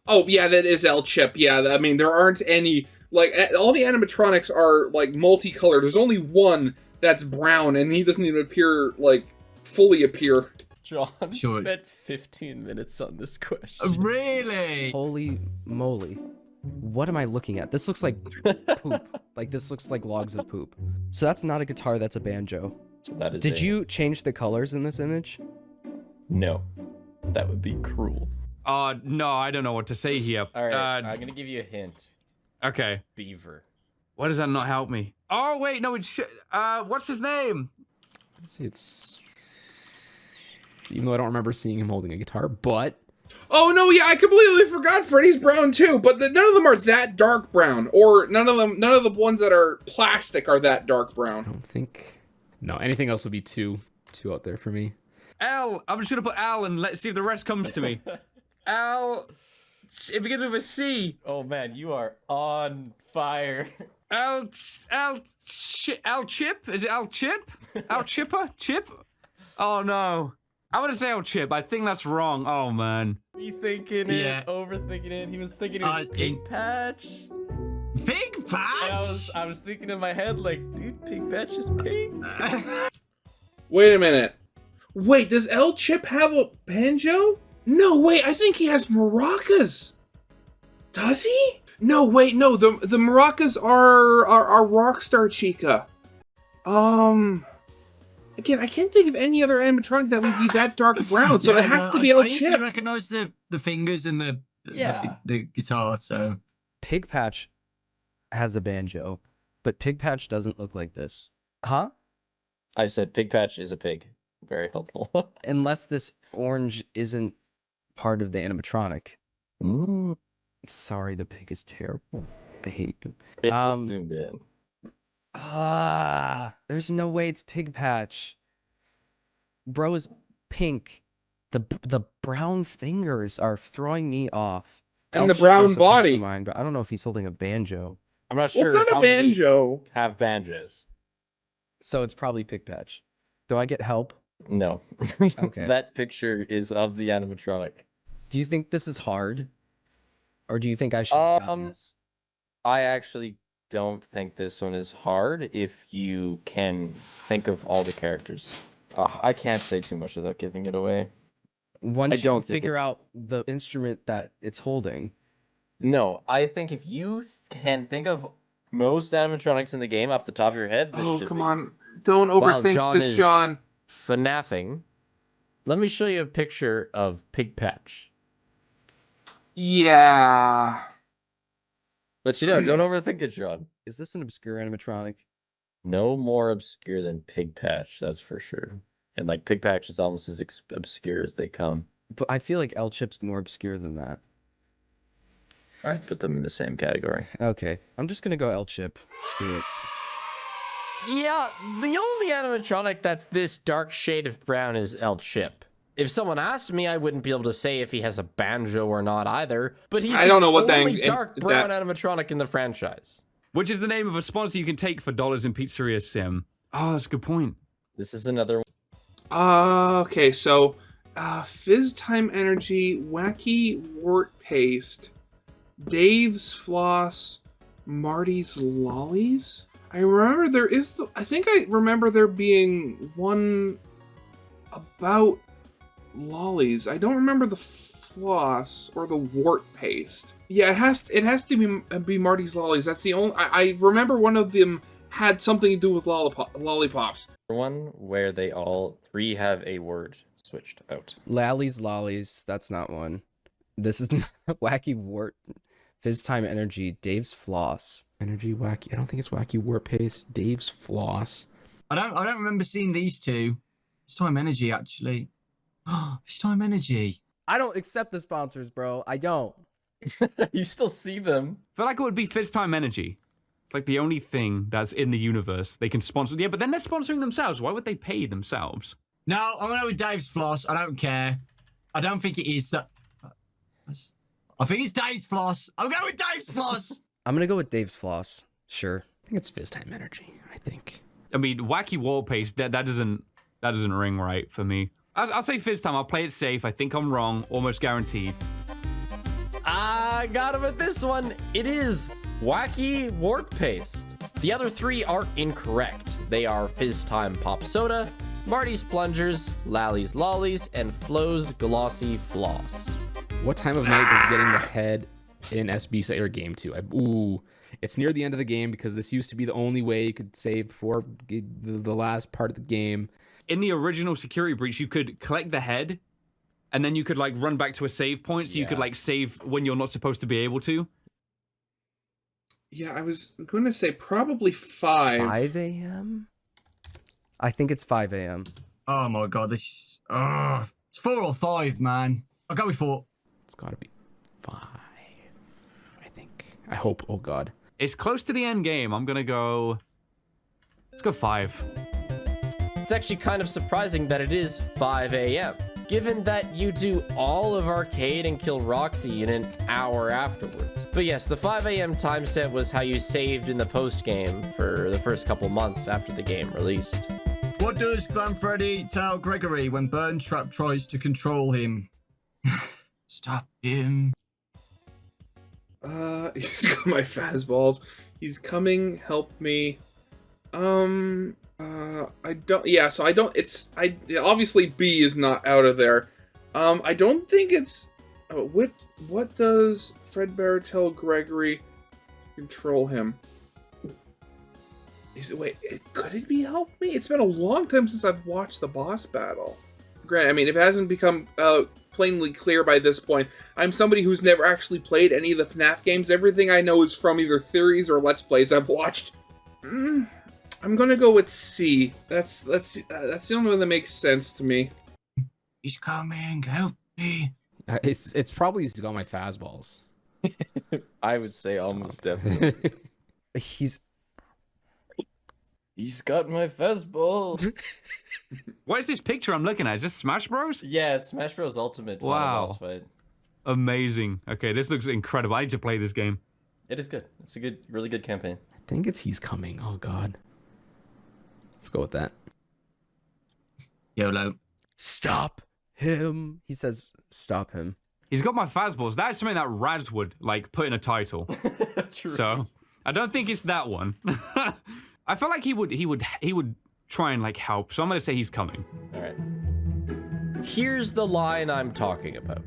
Oh, yeah, that is L-Chip. Yeah, I mean, there aren't any... Like, all the animatronics are, like, multicolored. There's only one that's brown, and he doesn't even appear, like, fully appear. John Sure. spent 15 minutes on this question. Really? Holy moly. What am I looking at? This looks like poop. Like, this looks like logs of poop. So that's not a guitar, that's a banjo. So that is Did you change the colors in this image? No. That would be cruel. no, I don't know what to say here. All right, I'm gonna give you a hint. Okay. Beaver. Why does that not help me? Oh wait, no, it's what's his name? See, it's even though I don't remember seeing him holding a guitar, but Oh, no, yeah, I completely forgot Freddy's brown, too, but none of them are that dark brown, or none of the ones that are plastic are that dark I brown. don't think no anything else would be too out there for me. L. I'm just gonna put L and let's see if the rest comes to me. L. It begins with a C. Oh man, you are on fire. L Chip? Is it L Chip? L Chipper? Chip? Oh no. I want to say L Chip. I think that's wrong. Oh man. Rethinking Yeah. it, overthinking it. He was thinking it was Pig Patch. Pig And Patch? I was thinking in my head like, dude, Pig Patch is pink. Wait a minute. Wait, does L-Chip have a banjo? No, wait, I think he has maracas. Does he? No, wait, no, the maracas are Rockstar Chica. Again, I can't think of any other animatronic that would be that dark brown, so it has to be I L-Chip. usually recognize the fingers and the guitar, so... Pig Patch has a banjo, but Pig Patch doesn't look like this. Huh? I said Pig Patch is a pig. Very helpful. Unless this orange isn't part of the animatronic. Sorry, the pig is terrible. I hate you. It's assumed in. There's no way it's Pig Patch. Bro is pink. The brown fingers are throwing me off. And the Elchip brown also comes to body. mind, but I don't know if he's holding a banjo. I'm not Well, sure it's not how a many banjo. have banjos. So it's probably Pig Patch. Do I get help? No. Okay. That picture is of the animatronic. Do you think this is hard? Or do you think I should have gotten this? I actually don't think this one is hard if you can think of all the characters. I can't say too much without giving it away. Once I don't you think figure it's- out the instrument that it's holding. No, I think if you can think of most animatronics in the game off the top of your head, this Oh, should come be. on. Don't While overthink John this, is John. FNAFing, let me show you a picture of Pig Patch. Yeah. But don't overthink it, John. Is this an obscure animatronic? No more obscure than Pig Patch, that's for sure. And like Pig Patch is almost as obscure as they come. But I feel like Elchip's more obscure than that. I put them in the same category. Okay, I'm just gonna go Elchip. Screw it. Yeah, the only animatronic that's this dark shade of brown is Elchip. If someone asked me, I wouldn't be able to say if he has a banjo or not either. But he's I don't know what the that- only dark brown that- animatronic in the franchise. Which is the name of a sponsor you can take for dollars in Pizzeria Sim. Oh, that's a good point. This is another one. Okay, so Fizz Time Energy, Wacky Wart Paste, Dave's Floss, Marty's Lollies. I remember I think I remember there being one about lollies. I don't remember the floss or the wart paste. Yeah, it has to be Marty's Lollies. That's the only I remember one of them had something to do with lollipops. One where they all three have a word switched out. Lally's Lollies, that's not one. This is Wacky Wart. Fizz Time Energy, Dave's Floss. Energy Wacky. I don't think it's Wacky Warp Paste. Dave's Floss. I don't remember seeing these two. It's Time Energy, actually. It's Time Energy. I don't accept the sponsors, bro. I don't. You still see them. I feel like it would be Fizz Time Energy. It's like the only thing that's in the universe they can sponsor. Yeah, but then they're sponsoring themselves. Why would they pay themselves? No, I'm going to go with Dave's Floss. I don't care. I don't think it is that. I think it's Dave's Floss. I'm going with Dave's Floss. I'm gonna go with Dave's Floss. Sure. I think it's Fizz Time Energy. I think. I mean, Wacky Wall Paste, that doesn't ring right for me. I'll say Fizz Time. I'll play it safe. I think I'm wrong. Almost guaranteed. I got him with this one. It is Wacky Wart Paste. The other three are incorrect. They are Fizz Time Pop Soda, Marty's Plungers, Lally's Lollies, and Flo's Glossy Floss. What time of night does getting the head in SB Slayer game 2? It's near the end of the game because this used to be the only way you could save before the last part of the game. In the original Security Breach, you could collect the head, and then you could like run back to a save point, so you could like save when you're not supposed to be able to. Yeah, I was going to say probably 5. 5 a.m.? I think it's 5 a.m. Oh my god, this. It's 4 or 5, man. I'll go with 4. It's got to be 5. I think. I hope. Oh god. It's close to the end game. I'm gonna go. Let's go 5. It's actually kind of surprising that it is 5 a.m., given that you do all of Arcade and kill Roxy in an hour afterwards. But yes, the 5 a.m. time set was how you saved in the post-game for the first couple months after the game released. What does Glam Freddy tell Gregory when Burn Trap tries to control him? Stop him. He's got my fastballs. He's coming, help me. I don't, yeah, so I don't, obviously B is not out of there. I don't think it's, what does Fredbear tell Gregory to control him? Could it be help me? It's been a long time since I've watched the boss battle. Granted, I mean, if it hasn't become, plainly clear by this point, I'm somebody who's never actually played any of the FNAF games. Everything I know is from either theories or Let's Plays I've watched. I'm gonna go with C. That's the only one that makes sense to me. He's coming, help me. It's probably he's got my fastballs. I would say almost definitely. He's He's got my fastball. What is this picture I'm looking at? Is this Smash Bros? Yeah, it's Smash Bros. Ultimate final boss fight. Amazing. Okay, this looks incredible. I need to play this game. It is good. It's a good, really good campaign. I think it's He's Coming. Oh, God. Let's go with that. YOLO. stop him. He says, stop him. He's got my fastballs. That's something that Raz would like put in a title. True. So I don't think it's that one. I feel like he would try and like help. So I'm gonna say He's Coming. All right. Here's the line I'm talking about.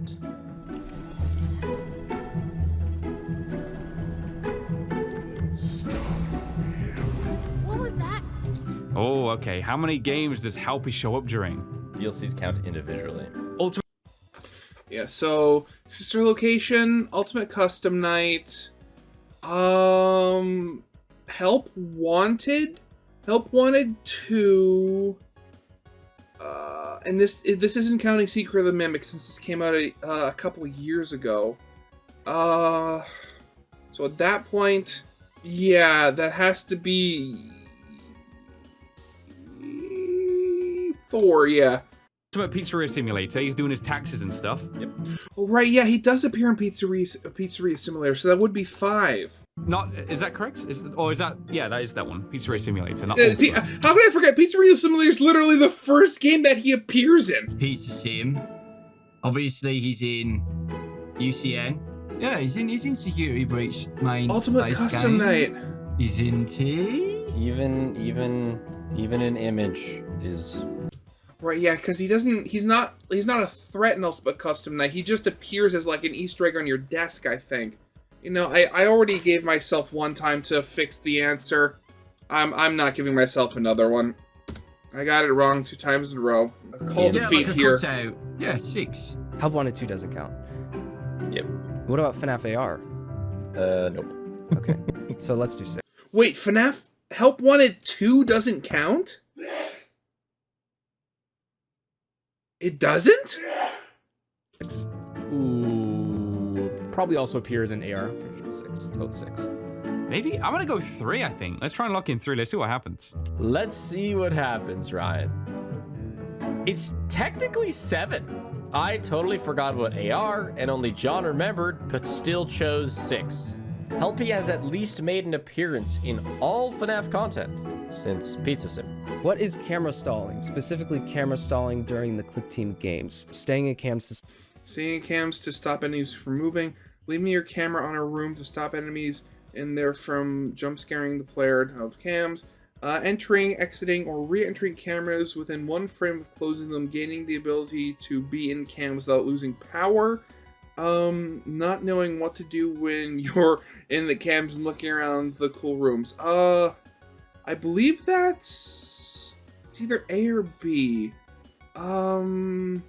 What was that? Oh, okay. How many games does Helpy show up during? DLCs count individually. Ultimate. Yeah, so sister location, ultimate custom night, help wanted 2, and this isn't counting Secret of the Mimic since this came out a couple of years ago. So at that point, yeah, that has to be 4, yeah. Ultimate Pizzeria Simulator. He's doing his taxes and stuff. Yep. Oh, right, yeah, he does appear in Pizzeria Simulator, so that would be 5. Not is that correct? Yeah, that is that one. Pizzeria Simulator. Not How Ultimate. could I forget? Pizzeria Simulator is literally the first game that he appears in. Pizza Sim. Obviously, he's in UCN. Yeah, he's in Security Breach main Ultimate base Custom game. Night. He's in T. Even an image is. Right, yeah, because he's not a threat in Ultimate Custom Night. He just appears as like an Easter egg on your desk, I think. You know, I already gave myself one time to fix the answer. I'm not giving myself another one. I got it wrong 2 times in a row. Call defeat like here. cutout. Yeah, 6. Help Wanted 2 doesn't count. Yep. What about FNAF AR? Nope. Okay, so let's do 6. Wait, FNAF Help Wanted 2 doesn't count? It doesn't? Ooh, probably also appears in AR. 6. Let's go with 6. Maybe I'm gonna go 3. I think. Let's try and lock in 3. Let's see what happens. Let's see what happens, Ryan. It's technically 7. I totally forgot what AR, and only John remembered, but still chose 6. Helpy has at least made an appearance in all FNAF content since Pizza Sim. What is camera stalling? Specifically, camera stalling during the Click Team games. Staying in cams to... Seeing cams to stop enemies from moving. Leaving your camera on a room to stop enemies in there from jump scaring the player of cams. Entering, exiting, or re-entering cameras within 1 frame of closing them. Gaining the ability to be in cams without losing power. Not knowing what to do when you're in the cams and looking around the cool rooms. I believe it's either A or B. I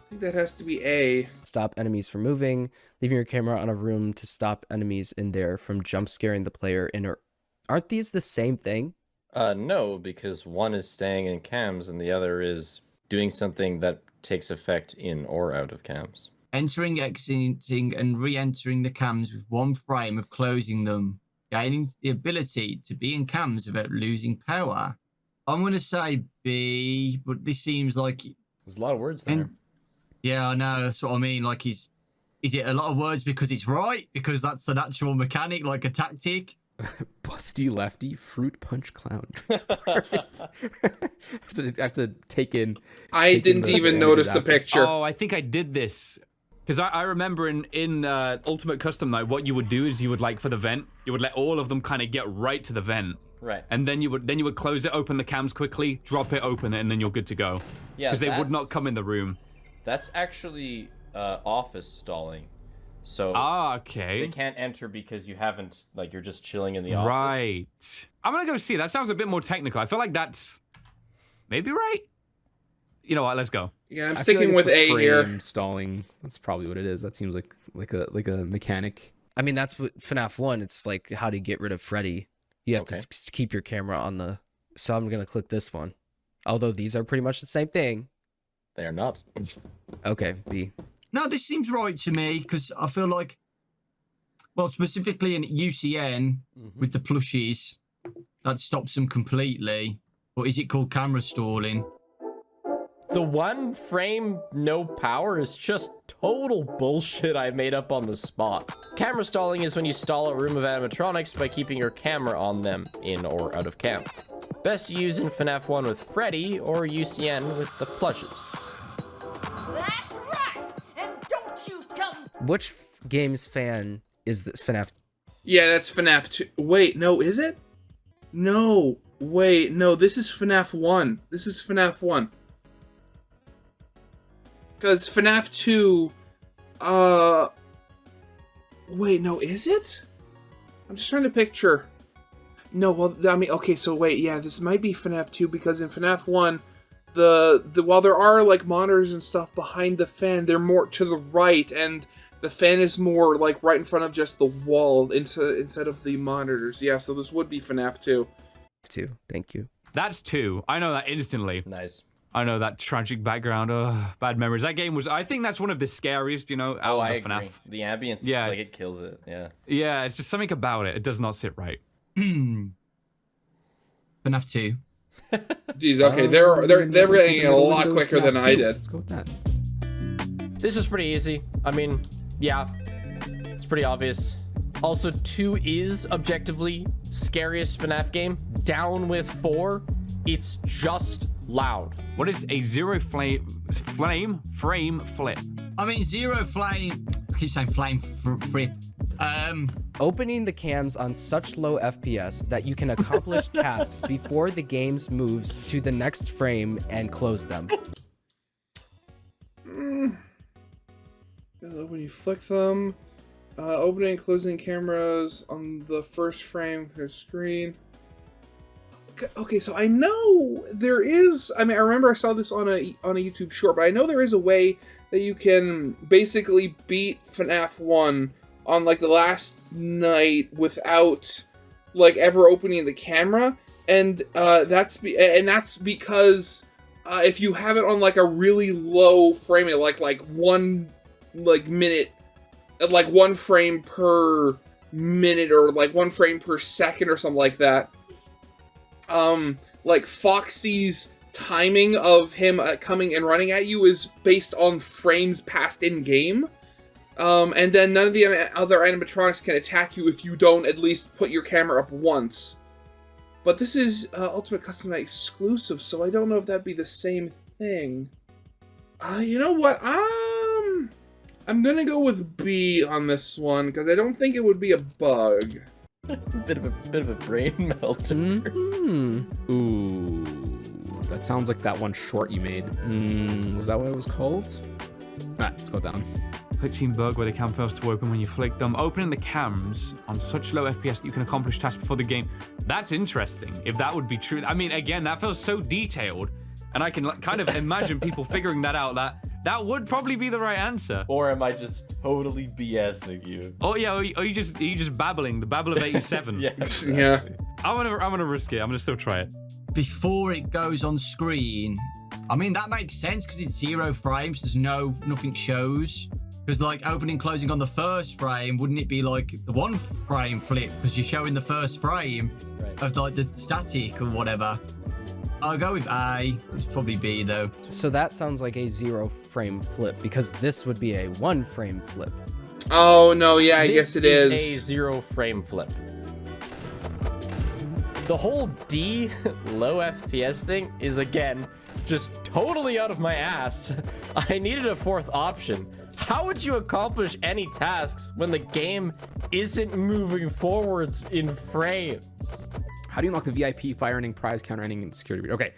think that has to be A. Stop enemies from moving. Leaving your camera on a room to stop enemies in there from jump scaring the player in or... Aren't these the same thing? No, because one is staying in cams and the other is doing something that takes effect in or out of cams. Entering, exiting, and re-entering the cams with 1 frame of closing them. Gaining the ability to be in cams without losing power. I'm going to say B, but this seems like... There's a lot of words there. Yeah, I know. That's what I mean. Like, is it a lot of words because it's right? Because that's an actual mechanic, like a tactic? Busty lefty fruit punch clown. I have to take in. I didn't even notice the picture. Oh, I think I did this. Because I remember in Ultimate Custom Night, what you would do is you would, like, for the vent, you would let all of them kind of get right to the vent. Right. And then you would close it, open the cams quickly, drop it, open it, and then you're good to go. Yeah, because they would not come in the room. That's actually office stalling. So okay. They can't enter because you haven't, like, you're just chilling in the office. Right. I'm going to go see. That sounds a bit more technical. I feel like that's maybe right. You know what? Let's go. Yeah, I'm sticking with A here. Stalling. That's probably what it is. That seems like a mechanic. I mean, that's what FNAF 1, it's like how to get rid of Freddy. You have to keep your camera on the... So I'm going to click this one. Although these are pretty much the same thing. They are not. Okay, B. No, this seems right to me because I feel like Well, specifically in UCN with the plushies, that stops them completely. Or is it called camera stalling? The 1 frame no power is just total bullshit I made up on the spot. Camera stalling is when you stall a room of animatronics by keeping your camera on them, in or out of cam. Best to use in FNAF 1 with Freddy or UCN with the plushes. That's right! And don't you come... Which games fan is this FNAF? Yeah, that's FNAF 2. Wait, no, is it? No. Wait, no, this is FNAF 1. This is FNAF 1. Because FNAF 2, wait, no, is it? I'm just trying to picture. No, well, I mean, okay, so wait, yeah, this might be FNAF 2, because in FNAF 1, while there are, like, monitors and stuff behind the fan, they're more to the right, and the fan is more, like, right in front of just the wall instead of the monitors. Yeah, so this would be FNAF 2. 2, thank you. That's 2. I know that instantly. Nice. I know that tragic background. Bad memories. That game was. I think that's one of the scariest. You know, out I of FNAF. agree. The ambience, Yeah. like it kills it. Yeah. Yeah, it's just something about it. It does not sit right. FNAF 2. Jeez, okay, they're getting it a lot quicker than I did. Let's go with that. This is pretty easy. I mean, yeah, it's pretty obvious. Also, 2 is objectively scariest FNAF game. Down with 4, it's just loud. What is a zero frame flip? I mean, zero flame. I keep saying flame flip. Opening the cams on such low FPS that you can accomplish tasks before the game moves to the next frame and close them. When you flick them, opening and closing cameras on the first frame of the screen. Okay, so I know there is. I mean, I remember I saw this on a YouTube short, but I know there is a way that you can basically beat FNAF 1 on like the last night without like ever opening the camera, and that's because if you have it on like a really low frame, like 1 minute, like 1 frame per minute, or like 1 frame per second, or something like that. Like Foxy's timing of him coming and running at you is based on frames passed in game. And then none of the other animatronics can attack you if you don't at least put your camera up once. But this is Ultimate Custom Night exclusive, so I don't know if that'd be the same thing. You know what? I'm gonna go with B on this one, because I don't think it would be a bug. bit of a brain melter. Ooh, that sounds like that one short you made. Was that what it was called? Alright, let's go down. Glitching bug where the cam fails to open when you flick them. Opening the cams on such low FPS that you can accomplish tasks before the game. That's interesting. If that would be true. I mean, again, that feels so detailed, and I can kind of imagine people figuring that out. That would probably be the right answer. Or am I just totally BSing you? Oh yeah, are you just babbling? The babble of 87. Yeah. Exactly. Yeah. I'm gonna risk it. I'm gonna still try it. Before it goes on screen. I mean, that makes sense because it's 0 frames. There's nothing shows. Because like opening and closing on the first frame, wouldn't it be like the 1 frame flip? Because you're showing the first frame of like the static or whatever. I'll go with A. It's probably B though. So that sounds like a 0 frame flip, because this would be a 1 frame flip. Oh no, yeah, I guess it is. This is a 0 frame flip. The whole D low FPS thing is, again, just totally out of my ass. I needed a 4th option. How would you accomplish any tasks when the game isn't moving forwards in frames? How do you unlock the VIP fire ending, prize counter ending, and security? Okay.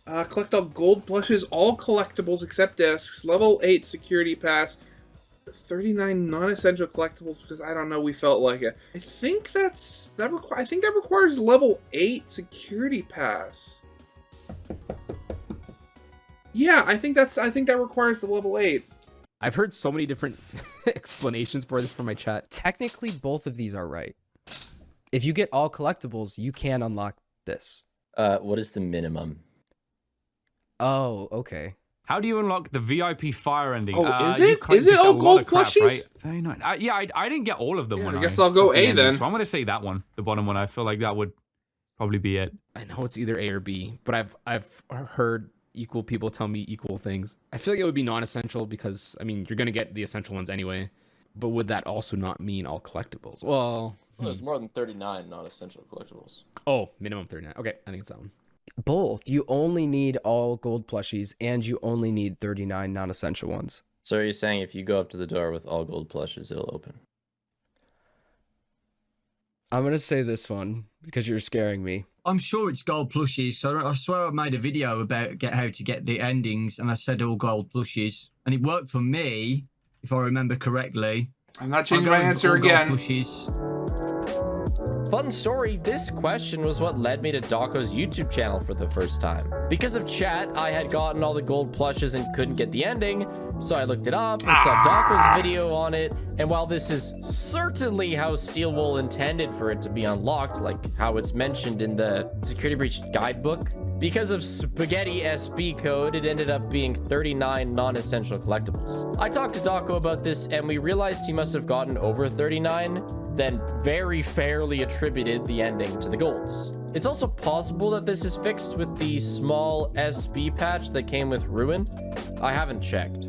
Collect all gold plushes, all collectibles except discs, level 8 security pass, 39 non-essential collectibles, because I don't know, we felt like it. I think that requires level 8 security pass. Yeah, I think that requires the level 8. I've heard so many different explanations for this from my chat. Technically, both of these are right. If you get all collectibles, you can unlock this. What is the minimum? Oh, okay. How do you unlock the VIP fire ending? Oh, is you it? collect Is it just a all lot gold of crap, plushies? right? 39. Yeah, I didn't get all of them. Yeah, when I guess I'll go got the A ending, then. So I'm gonna say that one, the bottom one. I feel like that would probably be it. I know it's either A or B, but I've heard equal people tell me equal things. I feel like it would be non-essential because I mean you're gonna get the essential ones anyway. But would that also not mean all collectibles? Well, There's more than 39 non-essential collectibles. oh, minimum 39. Okay, I think it's that one. Both. You only need all gold plushies, and you only need 39 non-essential ones. So are you saying if you go up to the door with all gold plushes, it'll open? I'm gonna say this one because you're scaring me. I'm sure it's gold plushies. So I swear I made a video about how to get the endings, and I said all gold plushies, and it worked for me, if I remember correctly. I'm not I'll changing go my with answer all gold again. plushies. Fun story, this question was what led me to Daco's YouTube channel for the first time. Because of chat, I had gotten all the gold plushes and couldn't get the ending, so I looked it up and saw Daco's video on it, and while this is certainly how Steel Wool intended for it to be unlocked, like how it's mentioned in the Security Breach guidebook, because of Spaghetti SB code, it ended up being 39 non-essential collectibles. I talked to Daco about this, and we realized he must have gotten over 39, then very fairly attributed the ending to the golds. It's also possible that this is fixed with the small SB patch that came with Ruin. I haven't checked.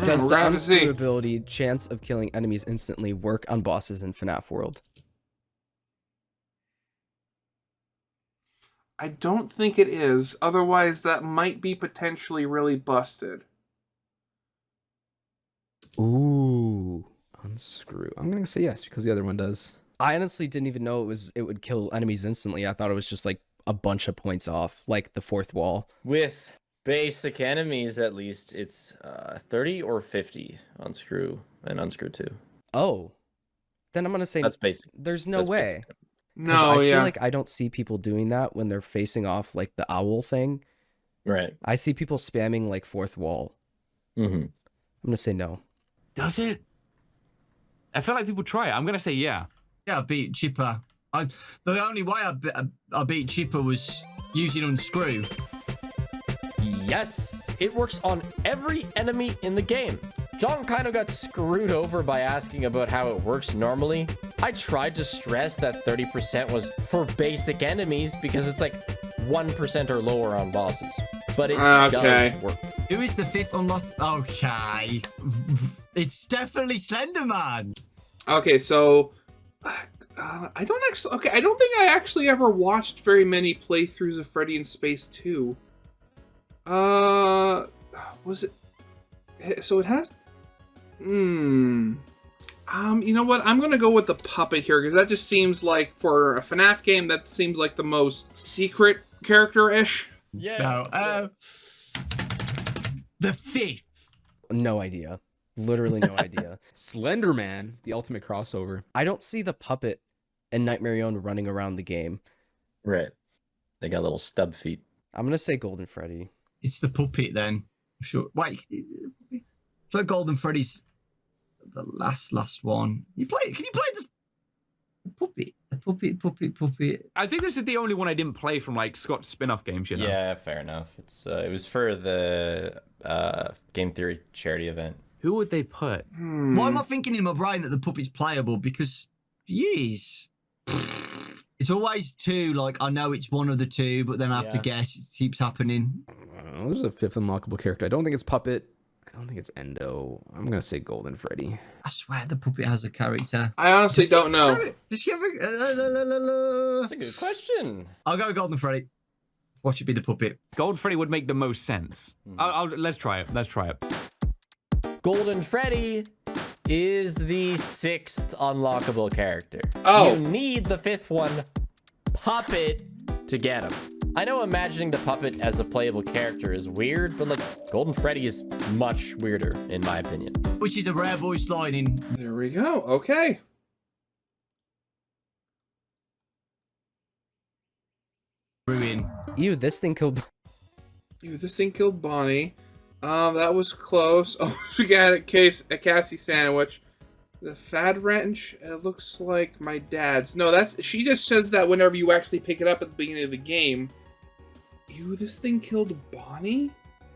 Does we're the gonna have to see. unscrew ability chance of killing enemies instantly work on bosses in FNAF World? I don't think it is. Otherwise, that might be potentially really busted. Ooh. Unscrew. I'm gonna say yes because the other one does. I honestly didn't even know it would kill enemies instantly. I thought it was just like a bunch of points off, like the fourth wall. With basic enemies, at least, it's 30 or 50 unscrew and unscrew 2. Oh. Then I'm gonna say That's basic. there's no That's way. basic. 'Cause I No, feel yeah. like I don't see people doing that when they're facing off like the owl thing. Right. I see people spamming like fourth wall. Mm-hmm. I'm gonna say no. Does it? I feel like people try it. I'm gonna say yeah. Yeah, I beat Chipper. The only way I beat Chipper was using unscrew. Yes, it works on every enemy in the game. John kind of got screwed over by asking about how it works normally. I tried to stress that 30% was for basic enemies because it's like 1% or lower on bosses. But it Okay. does work. Who is the fifth unlocked? Okay. It's definitely Slenderman. Okay, so I don't actually. Okay, I don't think I actually ever watched very many playthroughs of Freddy in Space 2. Was it? So it has. You know what? I'm gonna go with the puppet here because that just seems like for a FNAF game that seems like the most secret character-ish. Yeah. No. The fifth. No idea. Literally no idea. Slenderman, the ultimate crossover. I don't see the puppet and Nightmare on running around the game. Right. They got little stub feet. I'm gonna say Golden Freddy. It's the puppet then. Sure. Wait. So Golden Freddy's the last one. Can you play this puppet? Puppet. I think this is the only one I didn't play from like Scott's spin-off games, you know? Yeah, fair enough. It was for the Game Theory charity event. Who would they put? Why am I thinking in my brain that the puppet's playable? Because, jeez. It's always two, like, I know it's one of the two, but then I have to guess. It keeps happening. There's a fifth unlockable character. I don't think it's Puppet. I don't think it's Endo. I'm gonna say Golden Freddy. I swear the puppet has a character. I honestly don't know. Does she have That's a good question. I'll go Golden Freddy. Watch it be the puppet. Gold Freddy would make the most sense. Let's try it. Let's try it. Golden Freddy is the 6th unlockable character. Oh. You need the 5th one, Puppet, to get him. I know imagining the Puppet as a playable character is weird, but like Golden Freddy is much weirder in my opinion. Which is a rare voice line in. There we go. Okay. Ruin. Ew, this thing killed. Ew, this thing killed Bonnie. That was close. Oh, we got a Cassie sandwich. The Fad Wrench. It looks like my dad's. No, she just says that whenever you actually pick it up at the beginning of the game. Ew, this thing killed Bonnie?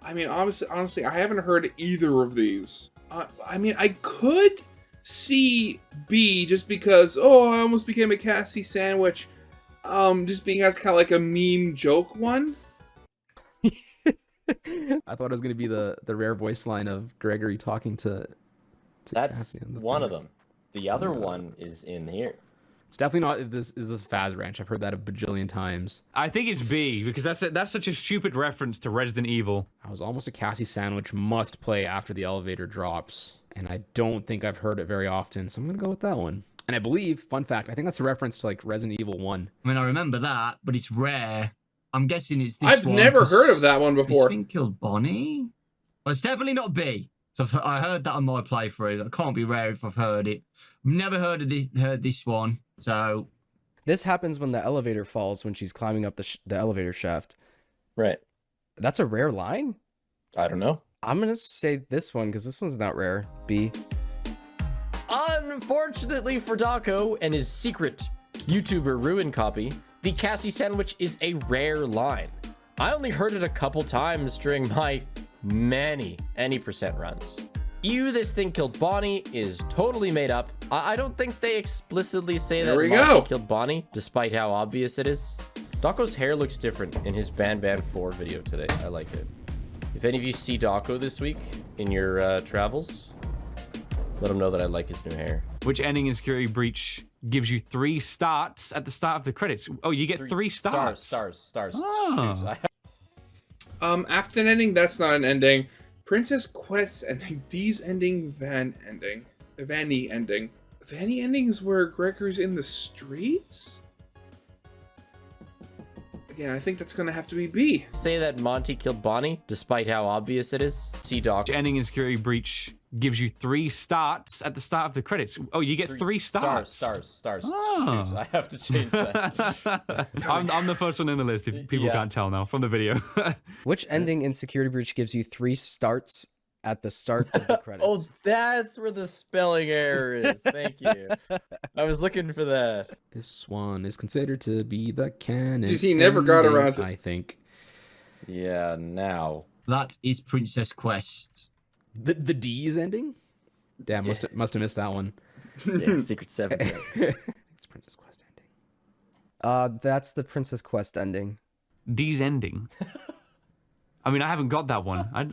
I mean, honestly, I haven't heard either of these. I mean, I could see B just because, oh, I almost became a Cassie sandwich. Just being as kind of like a mean joke one. I thought it was gonna be the rare voice line of Gregory talking to That's Cassie on the one of thing. them. The other one is in here. It's definitely not. This Faz Ranch. I've heard that a bajillion times. I think it's B because that's such a stupid reference to Resident Evil. I was almost a Cassie sandwich must play after the elevator drops, and I don't think I've heard it very often, so I'm gonna go with that one. And I believe, fun fact, I think that's a reference to like Resident Evil 1. I mean, I remember that, but it's rare. I'm guessing it's this I've one. never heard of that one This before. thing killed Bonnie? Well, it's definitely not B. So I heard that on my playthrough. That can't be rare if I've heard it. I've never heard this one. So This happens when the elevator falls when she's climbing up the elevator shaft. Right. That's a rare line? I don't know. I'm gonna say this one because this one's not rare. B. Unfortunately for Daco and his secret YouTuber Ruin copy, the Cassie sandwich is a rare line. I only heard it a couple times during my many any percent runs. This thing killed Bonnie is totally made up. I don't think they explicitly say There that we Monty go. killed Bonnie, despite how obvious it is. Daco's hair looks different in his Ban 4 video today. I like it. If any of you see Daco this week in your travels, let him know that I like his new hair. Which ending in Security Breach gives you 3 starts at the start of the credits? Oh, you get 3 starts. Stars. Oh. Shoot, After an ending, that's not an ending. Princess Quest ending, D's ending, Vanny ending. Vanny ending is where Gregor's in the streets? Again, I think that's gonna have to be B. say that Monty killed Bonnie, despite how obvious it is. See Daco. Which ending in Security Breach gives you 3 starts at the start of the credits? Oh, you get 3 starts. Stars. Oh. Shoot, I have to change that. I'm the first one in the list if people Yeah. can't tell now from the video. Which ending in Security Breach gives you 3 starts at the start of the credits? Oh, that's where the spelling error is. Thank you. I was looking for that. This one is considered to be the canon. Jeez, he never got ending, around to- I think. Yeah, now. that is Princess Quest. The D's ending? Damn, must have missed that one. Yeah, Secret 7. Yeah. It's Princess Quest ending. That's the Princess Quest ending. D's ending. I mean, I haven't got that one. I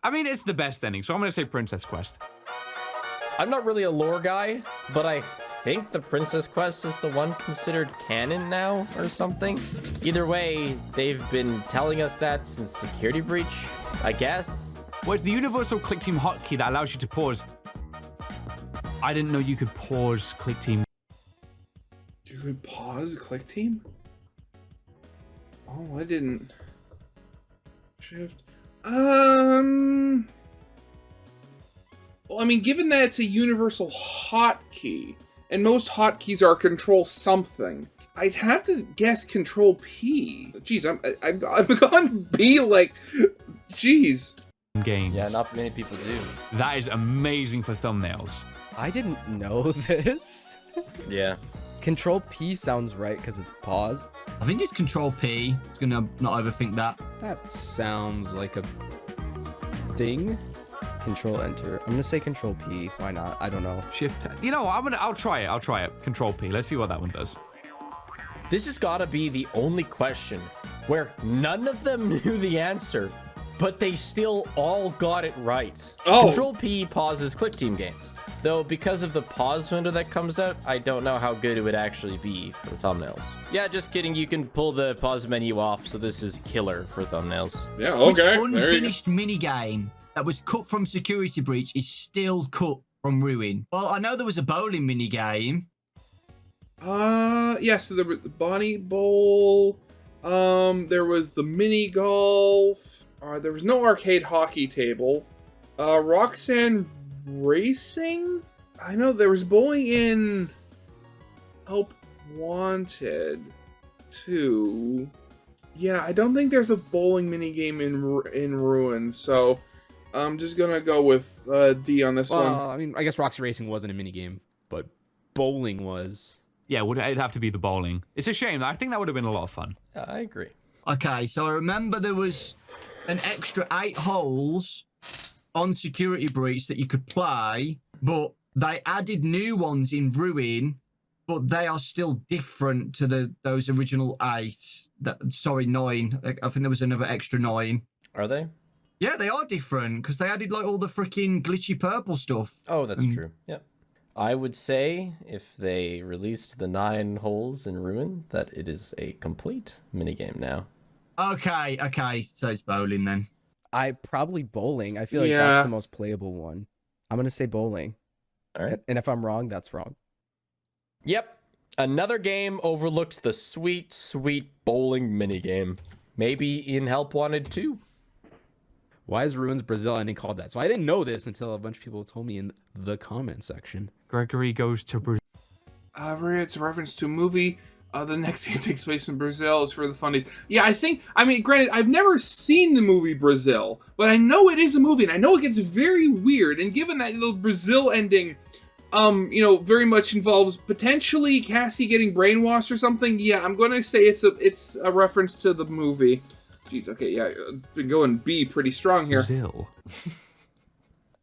mean, it's the best ending, so I'm going to say Princess Quest. I'm not really a lore guy, but I think the Princess Quest is the one considered canon now or something. Either way, they've been telling us that since Security Breach, I guess. Well, it's the universal click team hotkey that allows you to pause. I didn't know you could pause click team. You could pause click team? Oh, I didn't. Shift. Well, I mean, given that it's a universal hotkey, and most hotkeys are control something, I'd have to guess control P. Jeez, I've gone B like, jeez. Games. Yeah, not many people do. That is amazing for thumbnails. I didn't know this. Yeah. Control P sounds right because it's pause. I think it's Control P. It's gonna not overthink that. That sounds like a thing. Control Enter. I'm gonna say Control P. Why not? I don't know. Shift. You know what? I'll try it. I'll try it. Control P. Let's see what that one does. This has got to be the only question where none of them knew the answer, but they still all got it right. Oh. Control P pauses click team games. Though because of the pause window that comes out, I don't know how good it would actually be for thumbnails. Yeah, just kidding. You can pull the pause menu off, so this is killer for thumbnails. Yeah, Which okay. There you go. unfinished minigame that was cut from Security Breach is still cut from Ruin? Well, I know there was a bowling minigame. Yeah, so there was the Bonnie Bowl, there was the mini golf, there was no arcade hockey table, Roxanne Racing? I know there was bowling in Help Wanted, too. Yeah, I don't think there's a bowling minigame in Ruin, so I'm just gonna go with D on this one. Well, I mean, I guess Roxy Racing wasn't a minigame, but bowling was. Yeah, it'd have to be the bowling. It's a shame. I think that would have been a lot of fun. Yeah, I agree. Okay, so I remember there was an extra 8 holes on Security Breach that you could play, but they added new ones in Ruin, but they are still different to those original 8. Sorry, 9. I think there was another extra 9. Are they? Yeah, they are different because they added like all the freaking glitchy purple stuff. Oh, that's true. Yeah. I would say if they released the 9 holes in Ruin, that it is a complete minigame now. Okay. So it's bowling then. I probably bowling. I feel like that's the most playable one. I'm gonna say bowling. All right. And if I'm wrong, that's wrong. Yep. Another game overlooked the sweet, sweet bowling minigame. Maybe Ian Help wanted too. Why is Ruins Brazil ending called that? So I didn't know this until a bunch of people told me in the comment section. Gregory goes to Brazil. It's a reference to a movie. The next game takes place in Brazil. It's for the funnies. Yeah, granted, I've never seen the movie Brazil, but I know it is a movie, and I know it gets very weird. And given that little Brazil ending, very much involves potentially Cassie getting brainwashed or something, yeah, I'm going to say it's a reference to the movie. Jeez, okay, yeah, been going B pretty strong here. Brazil.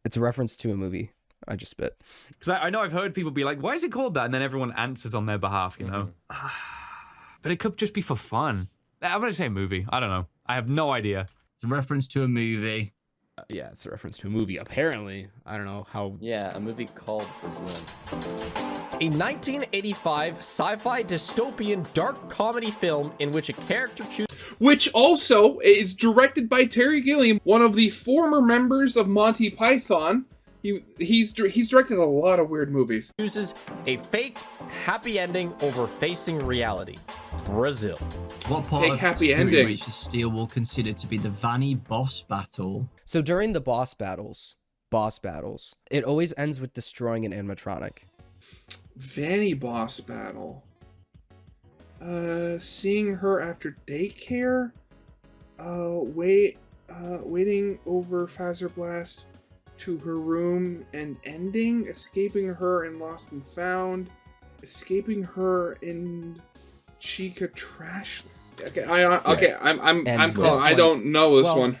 It's a reference to a movie. I just spit. Because I know I've heard people be like, why is it called that? And then everyone answers on their behalf, you know? But it could just be for fun. I'm going to say movie. I don't know. I have no idea. It's a reference to a movie. Yeah, it's a reference to a movie, apparently. I don't know how... Yeah, a movie called Brazil. A 1985 sci-fi dystopian dark comedy film in which a character chooses... Which also is directed by Terry Gilliam, one of the former members of Monty Python. He's directed a lot of weird movies. Chooses a fake happy ending over facing reality. Brazil. What part of happy Security ending? Breach is Steel will consider to be the Vanny boss battle? So during the boss battles, it always ends with destroying an animatronic. Vanny boss battle. Seeing her after daycare. Waiting over Phaser Blast to her room and ending, escaping her in Lost and Found, escaping her in Chica Trash. Okay, I'm calling. I don't know this one.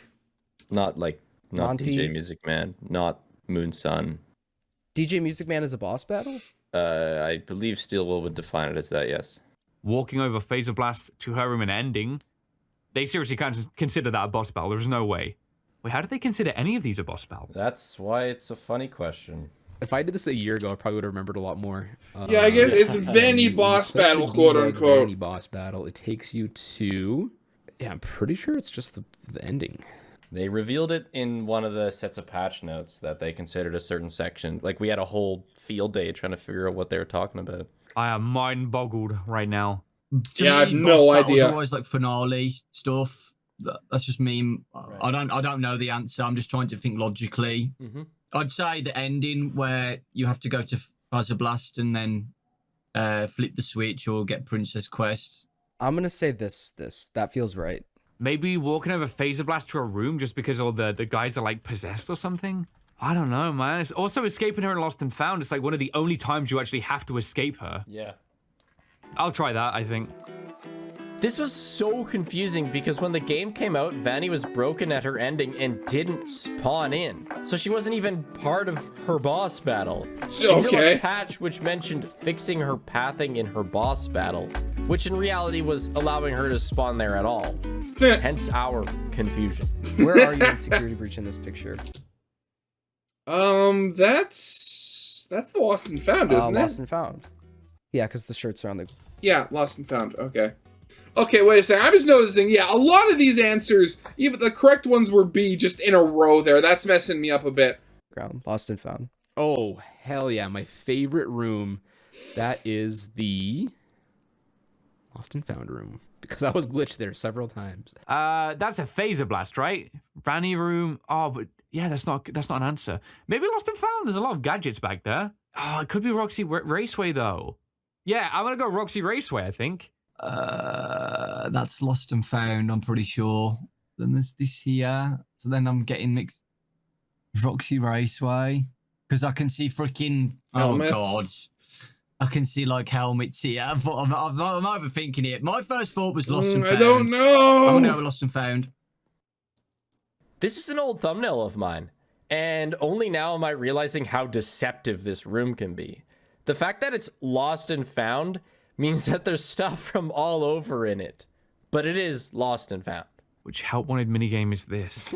Not Monty. DJ Music Man, not Moon Sun. DJ Music Man is a boss battle? I believe Steelwool would define it as that, yes. Walking over Phaser Blast to her room and ending. They seriously can't consider that a boss battle. There's no way. Wait, how do they consider any of these a boss battle? That's why it's a funny question. If I did this a year ago, I probably would have remembered a lot more. Yeah, I guess it's a Vanny boss battle, quote unquote. Vanny boss battle. It takes you to... Yeah, I'm pretty sure it's just the ending. They revealed it in one of the sets of patch notes that they considered a certain section. Like, we had a whole field day trying to figure out what they were talking about. I am mind-boggled right now. To me, I have no idea. Always like finale stuff. That's just me. Right. I don't know the answer. I'm just trying to think logically. Mm-hmm. I'd say the ending where you have to go to Phaser Blast and then flip the switch or get Princess Quests. I'm gonna say this. That feels right. Maybe walking over Phaser Blast to a room just because all the guys are like possessed or something? I don't know, man. It's also escaping her in Lost and Found. It's like one of the only times you actually have to escape her. Yeah. I'll try that, I think. This was so confusing because when the game came out, Vanny was broken at her ending and didn't spawn in. So she wasn't even part of her boss battle. Until a patch which mentioned fixing her pathing in her boss battle, which in reality was allowing her to spawn there at all. Hence our confusion. Where are you in Security Breach in this picture? That's the Lost and Found, isn't it? Lost and Found. Yeah, because the shirts are on the... Yeah, Lost and Found. Okay. Okay, wait a second. I'm just noticing, yeah, a lot of these answers, even the correct ones were B just in a row there. That's messing me up a bit. Lost and Found. Oh, hell yeah. My favorite room. That is the Lost and Found room. Because I was glitched there several times. That's a Phaser Blast, right? Vanny room. Oh, but yeah, that's not an answer. Maybe Lost and Found. There's a lot of gadgets back there. Oh, it could be Roxy Raceway, though. Yeah, I'm going to go Roxy Raceway, I think. That's Lost and Found, I'm pretty sure. Then there's this here. So then I'm getting mixed. Roxy Raceway. Because I can see freaking... Helmets. Oh, God. I can see, like, helmets here. But I'm overthinking it. My first thought was Lost and Found. I don't know. I'm going to go with Lost and Found. This is an old thumbnail of mine, and only now am I realizing how deceptive this room can be. The fact that it's lost and found means that there's stuff from all over in it, but it is lost and found. Which help wanted minigame is this?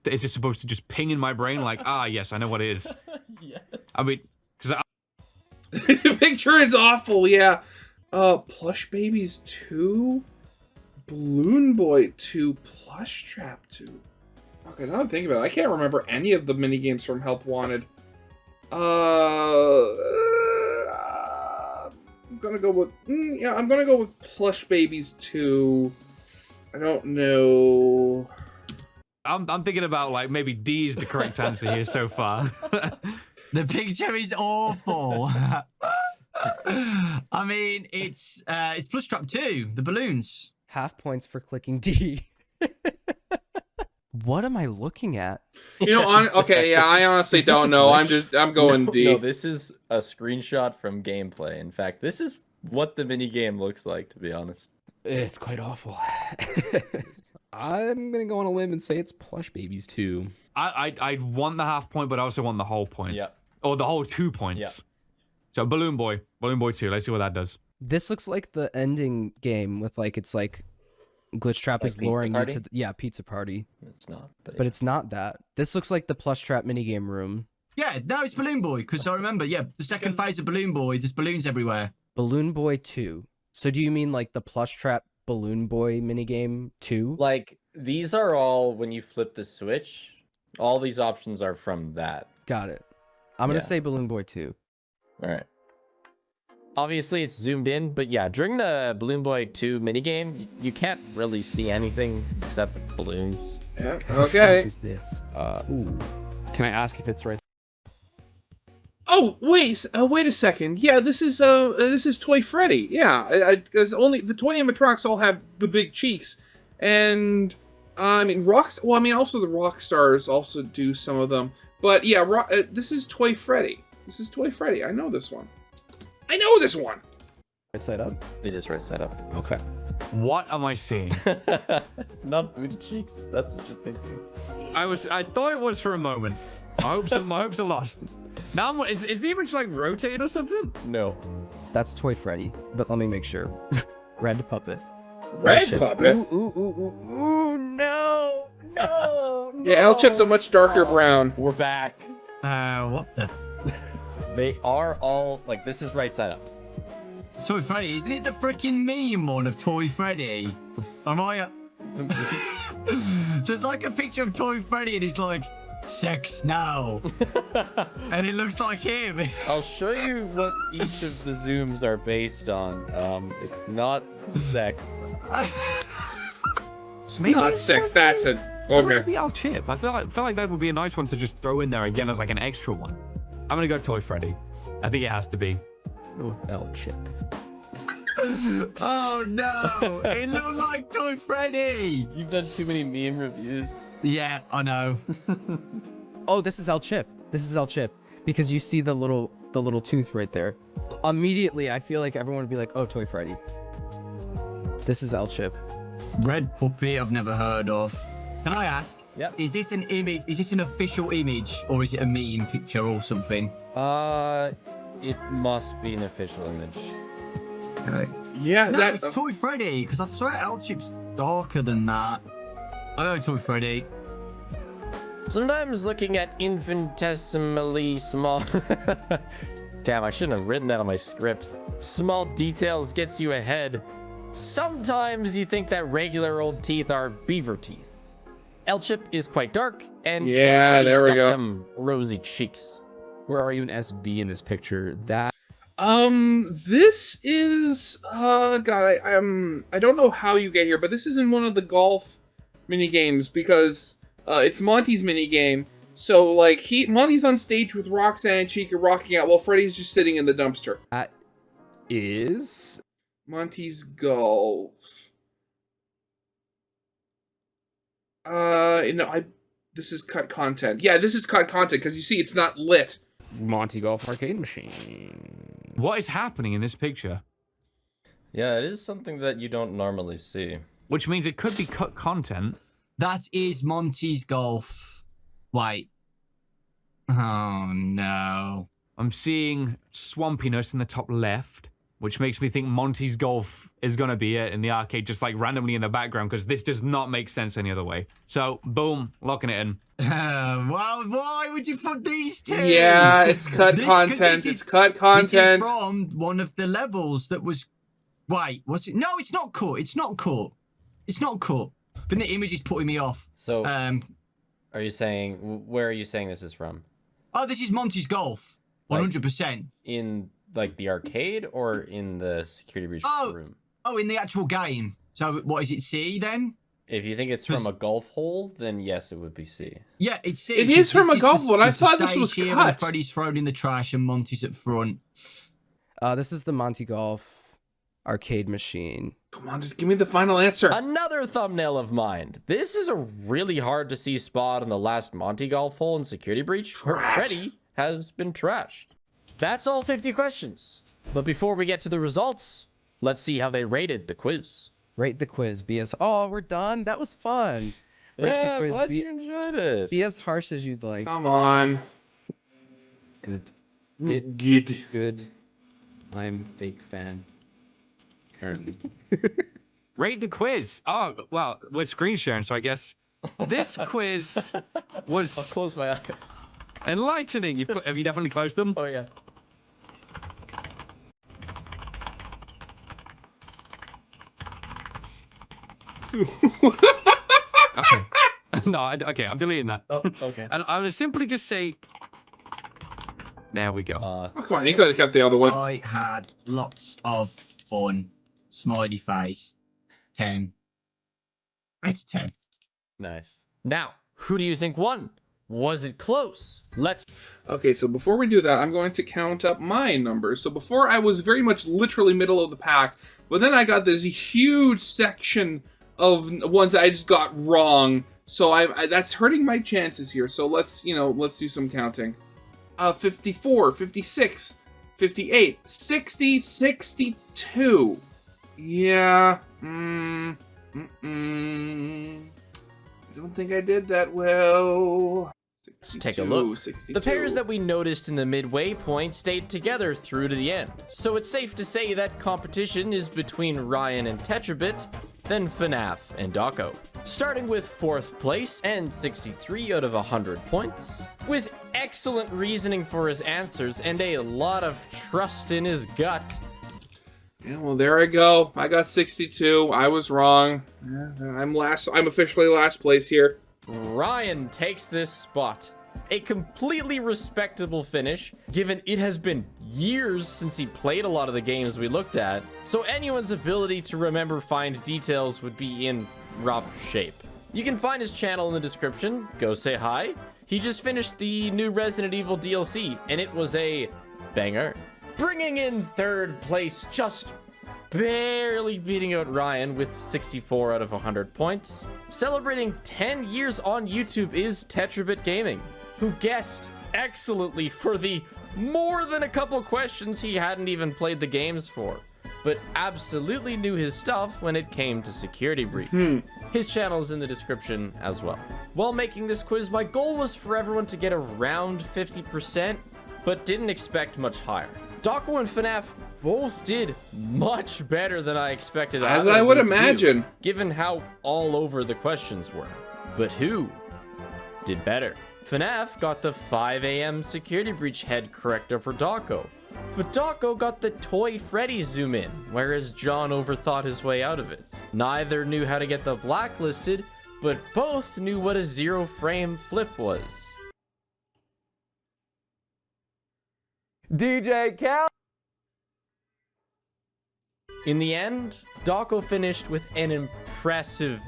Is this supposed to just ping in my brain like, ah, yes, I know what it is? Yes. I mean, because The picture is awful, yeah. Plush Babies 2, Balloon Boy 2, Plush Trap 2. Okay, now I'm thinking about it, I can't remember any of the minigames from Help Wanted. I'm gonna go with, yeah, I'm gonna go with Plush Babies 2. I don't know. I'm thinking about like maybe D is the correct answer here so far. The picture is awful. I mean, it's Plush Trap 2, the balloons. Half points for clicking D. What am I looking at? You know, okay, yeah, I honestly don't know. I'm going D. No, this is a screenshot from gameplay. In fact, this is what the minigame looks like, to be honest. It's quite awful. I'm gonna go on a limb and say it's Plush Babies 2. I want the half point, but I also want the whole point. Yeah. Or the whole 2 points. Yeah. So Balloon Boy 2. Let's see what that does. This looks like the ending game with like it's like Glitch Trap Like is Pizza luring you Party? to Pizza Party. It's not, But it's not that. This looks like the Plush Trap minigame room. Yeah, no, it's Balloon Boy, because I remember, yeah, the second phase of Balloon Boy, there's balloons everywhere. Balloon Boy 2. So do you mean like the Plush Trap Balloon Boy minigame 2? like, these are all, when you flip the switch, all these options are from that. Got it. I'm gonna Yeah. say Balloon Boy 2. All right. Obviously, it's zoomed in, but yeah, during the Balloon Boy 2 minigame, you can't really see anything except balloons. Yeah, What okay. is this? Ooh. Can I ask if it's right? Oh, wait a second. Yeah, this is Toy Freddy. Yeah, because only the toy animatronics all have the big cheeks, and I mean also the rock stars also do some of them. But yeah, this is Toy Freddy. This is Toy Freddy. I know this one. I know this one. Right side up? It is right side up. Okay. What am I seeing? It's not booty cheeks. That's what you're thinking. I thought it was for a moment. My hopes are lost. Now is the image like rotated or something? No. That's Toy Freddy, but let me make sure. Red puppet. Red Chip. puppet. Ooh, no. Yeah, L Chip's a much darker brown. We're back. What the? They are all, like, this is right side up. Toy Freddy, isn't it the freaking meme one of Toy Freddy? Am I? There's like a picture of Toy Freddy and he's like, sex now. And it looks like him. I'll show you what each of the zooms are based on. It's not sex. Not sex. That's it. It Okay. must be our chip. I feel like that would be a nice one to just throw in there again as like an extra one. I'm gonna go Toy Freddy. I think it has to be. Go with L Chip. Oh no! It looked like Toy Freddy! You've done too many meme reviews. Yeah, I know. Oh, this is El Chip. This is El Chip. Because you see the little tooth right there. Immediately, I feel like everyone would be like, oh, Toy Freddy. This is El Chip. Red puppy I've never heard of. Can I ask? Yep. Is this an image? Is this an official image, or is it a meme picture or something? It must be an official image. Okay. Yeah, No, that. it's Toy Freddy, because I swear El Chip's darker than that. I know Toy Freddy. Sometimes looking at infinitesimally small... Damn, I shouldn't have written that on my script. Small details gets you ahead. Sometimes you think that regular old teeth are beaver teeth. El Chip is quite dark, and Yeah, there we got go. them rosy cheeks. Where are you in SB in this picture? That This is God, I don't know how you get here, but this is in one of the golf mini games because it's Monty's mini game. So like Monty's on stage with Roxanne and Chica rocking out while Freddy's just sitting in the dumpster. is Monty's golf. This is cut content. Yeah, this is cut content because you see it's not lit. Monty Golf Arcade Machine. What is happening in this picture? Yeah, it is something that you don't normally see. Which means it could be cut content. That is Monty's Golf. Wait. Oh, no. I'm seeing swampiness in the top left, which makes me think Monty's Golf is going to be it in the arcade, just like randomly in the background, because this does not make sense any other way. So, boom, locking it in. Well, why would you put these two? Yeah, it's cut content. It's cut content. This is from one of the levels that was... Wait, was it? No, it's not cut. It's not cut. It's not cut. But the image is putting me off. So, are you saying, where are you saying this is from? Oh, this is Monty's Golf. 100%. In, like, the arcade or in the security breach room? Oh, in the actual game. So, what is it, C, then? If you think it's from a golf hole, then yes, it would be C. Yeah, it's C. It is from a golf hole. I thought this was cut. Freddy's thrown in the trash and Monty's at front. This is the Monty Golf arcade machine. Come on, just give me the final answer. Another thumbnail of mine. This is a really hard to see spot on the last Monty Golf hole in Security Breach where Freddy has been trashed. That's all 50 questions. But before we get to the results, let's see how they rated the quiz. Rate the quiz. Be as... Oh, we're done? That was fun. Yeah, glad you enjoyed it. Be as harsh as you'd like. Come on. Good. Good. I'm a big fan. Currently. Rate the quiz. Oh, well, we're screen sharing, so I guess this quiz was I'll close my eyes. enlightening. Have you definitely closed them? Oh, yeah. Okay. No, okay, I'm deleting that. Oh, okay. And I'm going to simply just say... There we go. Oh, come on, you could have kept the other one. I had lots of fun. Smiley face. 10. It's 10. Nice. Now, who do you think won? Was it close? Let's... Okay, so before we do that, I'm going to count up my numbers. So before I was very much literally middle of the pack, but then I got this huge section of ones that I just got wrong. So I that's hurting my chances here. So let's do some counting. 54, 56, 58, 60, 62. Yeah. I don't think I did that well. Let's take a look. 62. The pairs that we noticed in the midway point stayed together through to the end. So it's safe to say that competition is between Ryan and Tetrabit, then FNAF and Dawko. Starting with 4th place and 63 out of 100 points. With excellent reasoning for his answers and a lot of trust in his gut. Yeah, well, there I go. I got 62. I was wrong. I'm last. I'm officially last place here. Ryan takes this spot. A completely respectable finish, given it has been years since he played a lot of the games we looked at, so anyone's ability to remember fine details would be in rough shape. You can find his channel in the description. Go say hi. He just finished the new Resident Evil DLC, and it was a banger. Bringing in 3rd place, just barely beating out Ryan with 64 out of 100 points. Celebrating 10 years on YouTube is Tetrabit Gaming, who guessed excellently for the more than a couple questions he hadn't even played the games for, but absolutely knew his stuff when it came to Security Breach. His channel is in the description as well. While making this quiz, my goal was for everyone to get around 50%, but didn't expect much higher. Dawko and FNAF both did much better than I expected. As I would imagine. Given how all over the questions were. But who did better? FNAF got the 5 a.m. security breach head correct over Dawko. But Dawko got the toy Freddy zoom in, whereas John overthought his way out of it. Neither knew how to get the blacklisted, but both knew what a 0 frame flip was. DJ Cal. In the end, Dawko finished with an impressive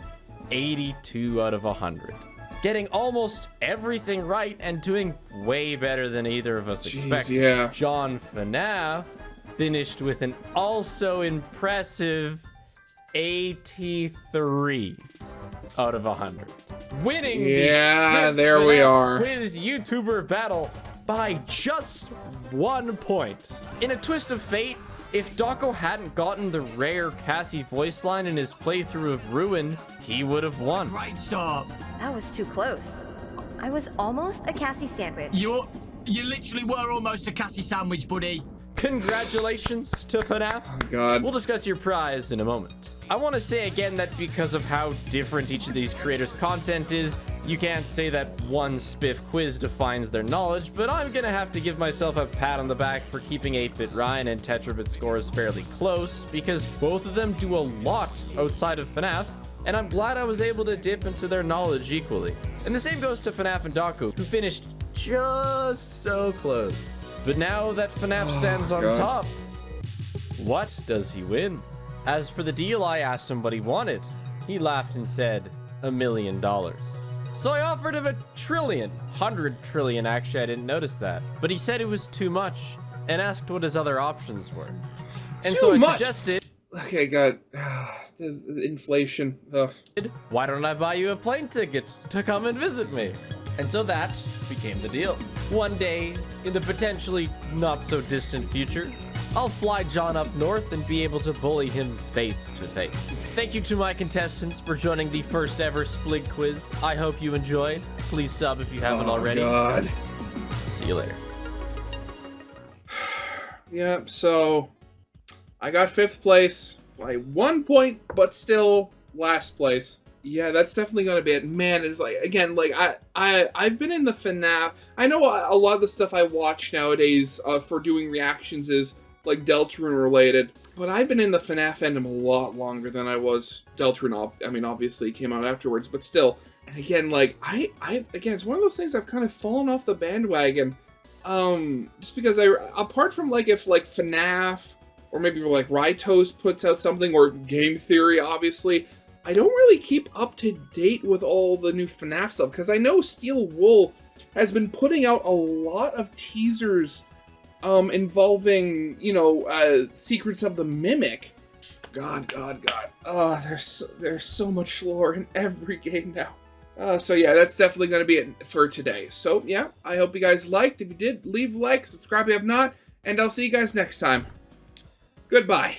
82 out of 100. Getting almost everything right and doing way better than either of us expected. Yeah. John FNAF finished with an also impressive 83 out of 100. Winning the there FNAF we are. Quiz YouTuber battle by just 1 point. In a twist of fate, If Dawko hadn't gotten the rare Cassie voice line in his playthrough of Ruin, he would have won. Great start. That was too close. I was almost a Cassie sandwich. You literally were almost a Cassie sandwich, buddy. Congratulations to FNAF. Oh, God. We'll discuss your prize in a moment. I want to say again that because of how different each of these creators' content is, you can't say that one Spiff quiz defines their knowledge, but I'm gonna have to give myself a pat on the back for keeping 8-Bit Ryan and Tetrabit scores fairly close, because both of them do a lot outside of FNAF, and I'm glad I was able to dip into their knowledge equally. And the same goes to FNAF and Dawko, who finished just so close. But now that FNAF stands on top, what does he win? As per the deal, I asked him what he wanted. He laughed and said, $1 million. So I offered him 1 trillion. 100 trillion, actually, I didn't notice that. But he said it was too much, and asked what his other options were. And so I suggested... Okay, God. Inflation. Ugh. Why don't I buy you a plane ticket to come and visit me? And so that became the deal. One day, in the potentially not so distant future, I'll fly John up north and be able to bully him face to face. Thank you to my contestants for joining the first ever Splig quiz. I hope you enjoyed. Please sub if you haven't already. God. See you later. Yeah, so I got 5th place by 1 point, but still last place. Yeah, that's definitely gonna be it. Man, it's like, again, like I've been in the FNAF. I know a lot of the stuff I watch nowadays for doing reactions is like Deltarune related, but I've been in the FNAF fandom a lot longer than I was Deltarune. I mean, obviously it came out afterwards, but still. And again, like again, it's one of those things I've kind of fallen off the bandwagon. Just because apart from like if like FNAF or maybe like Rytos puts out something, or Game Theory, obviously, I don't really keep up to date with all the new FNAF stuff, because I know Steel Wool has been putting out a lot of teasers involving, you know, Secrets of the Mimic. God. There's so much lore in every game now. So yeah, that's definitely going to be it for today. So yeah, I hope you guys liked. If you did, leave a like, subscribe if you have not, and I'll see you guys next time. Goodbye.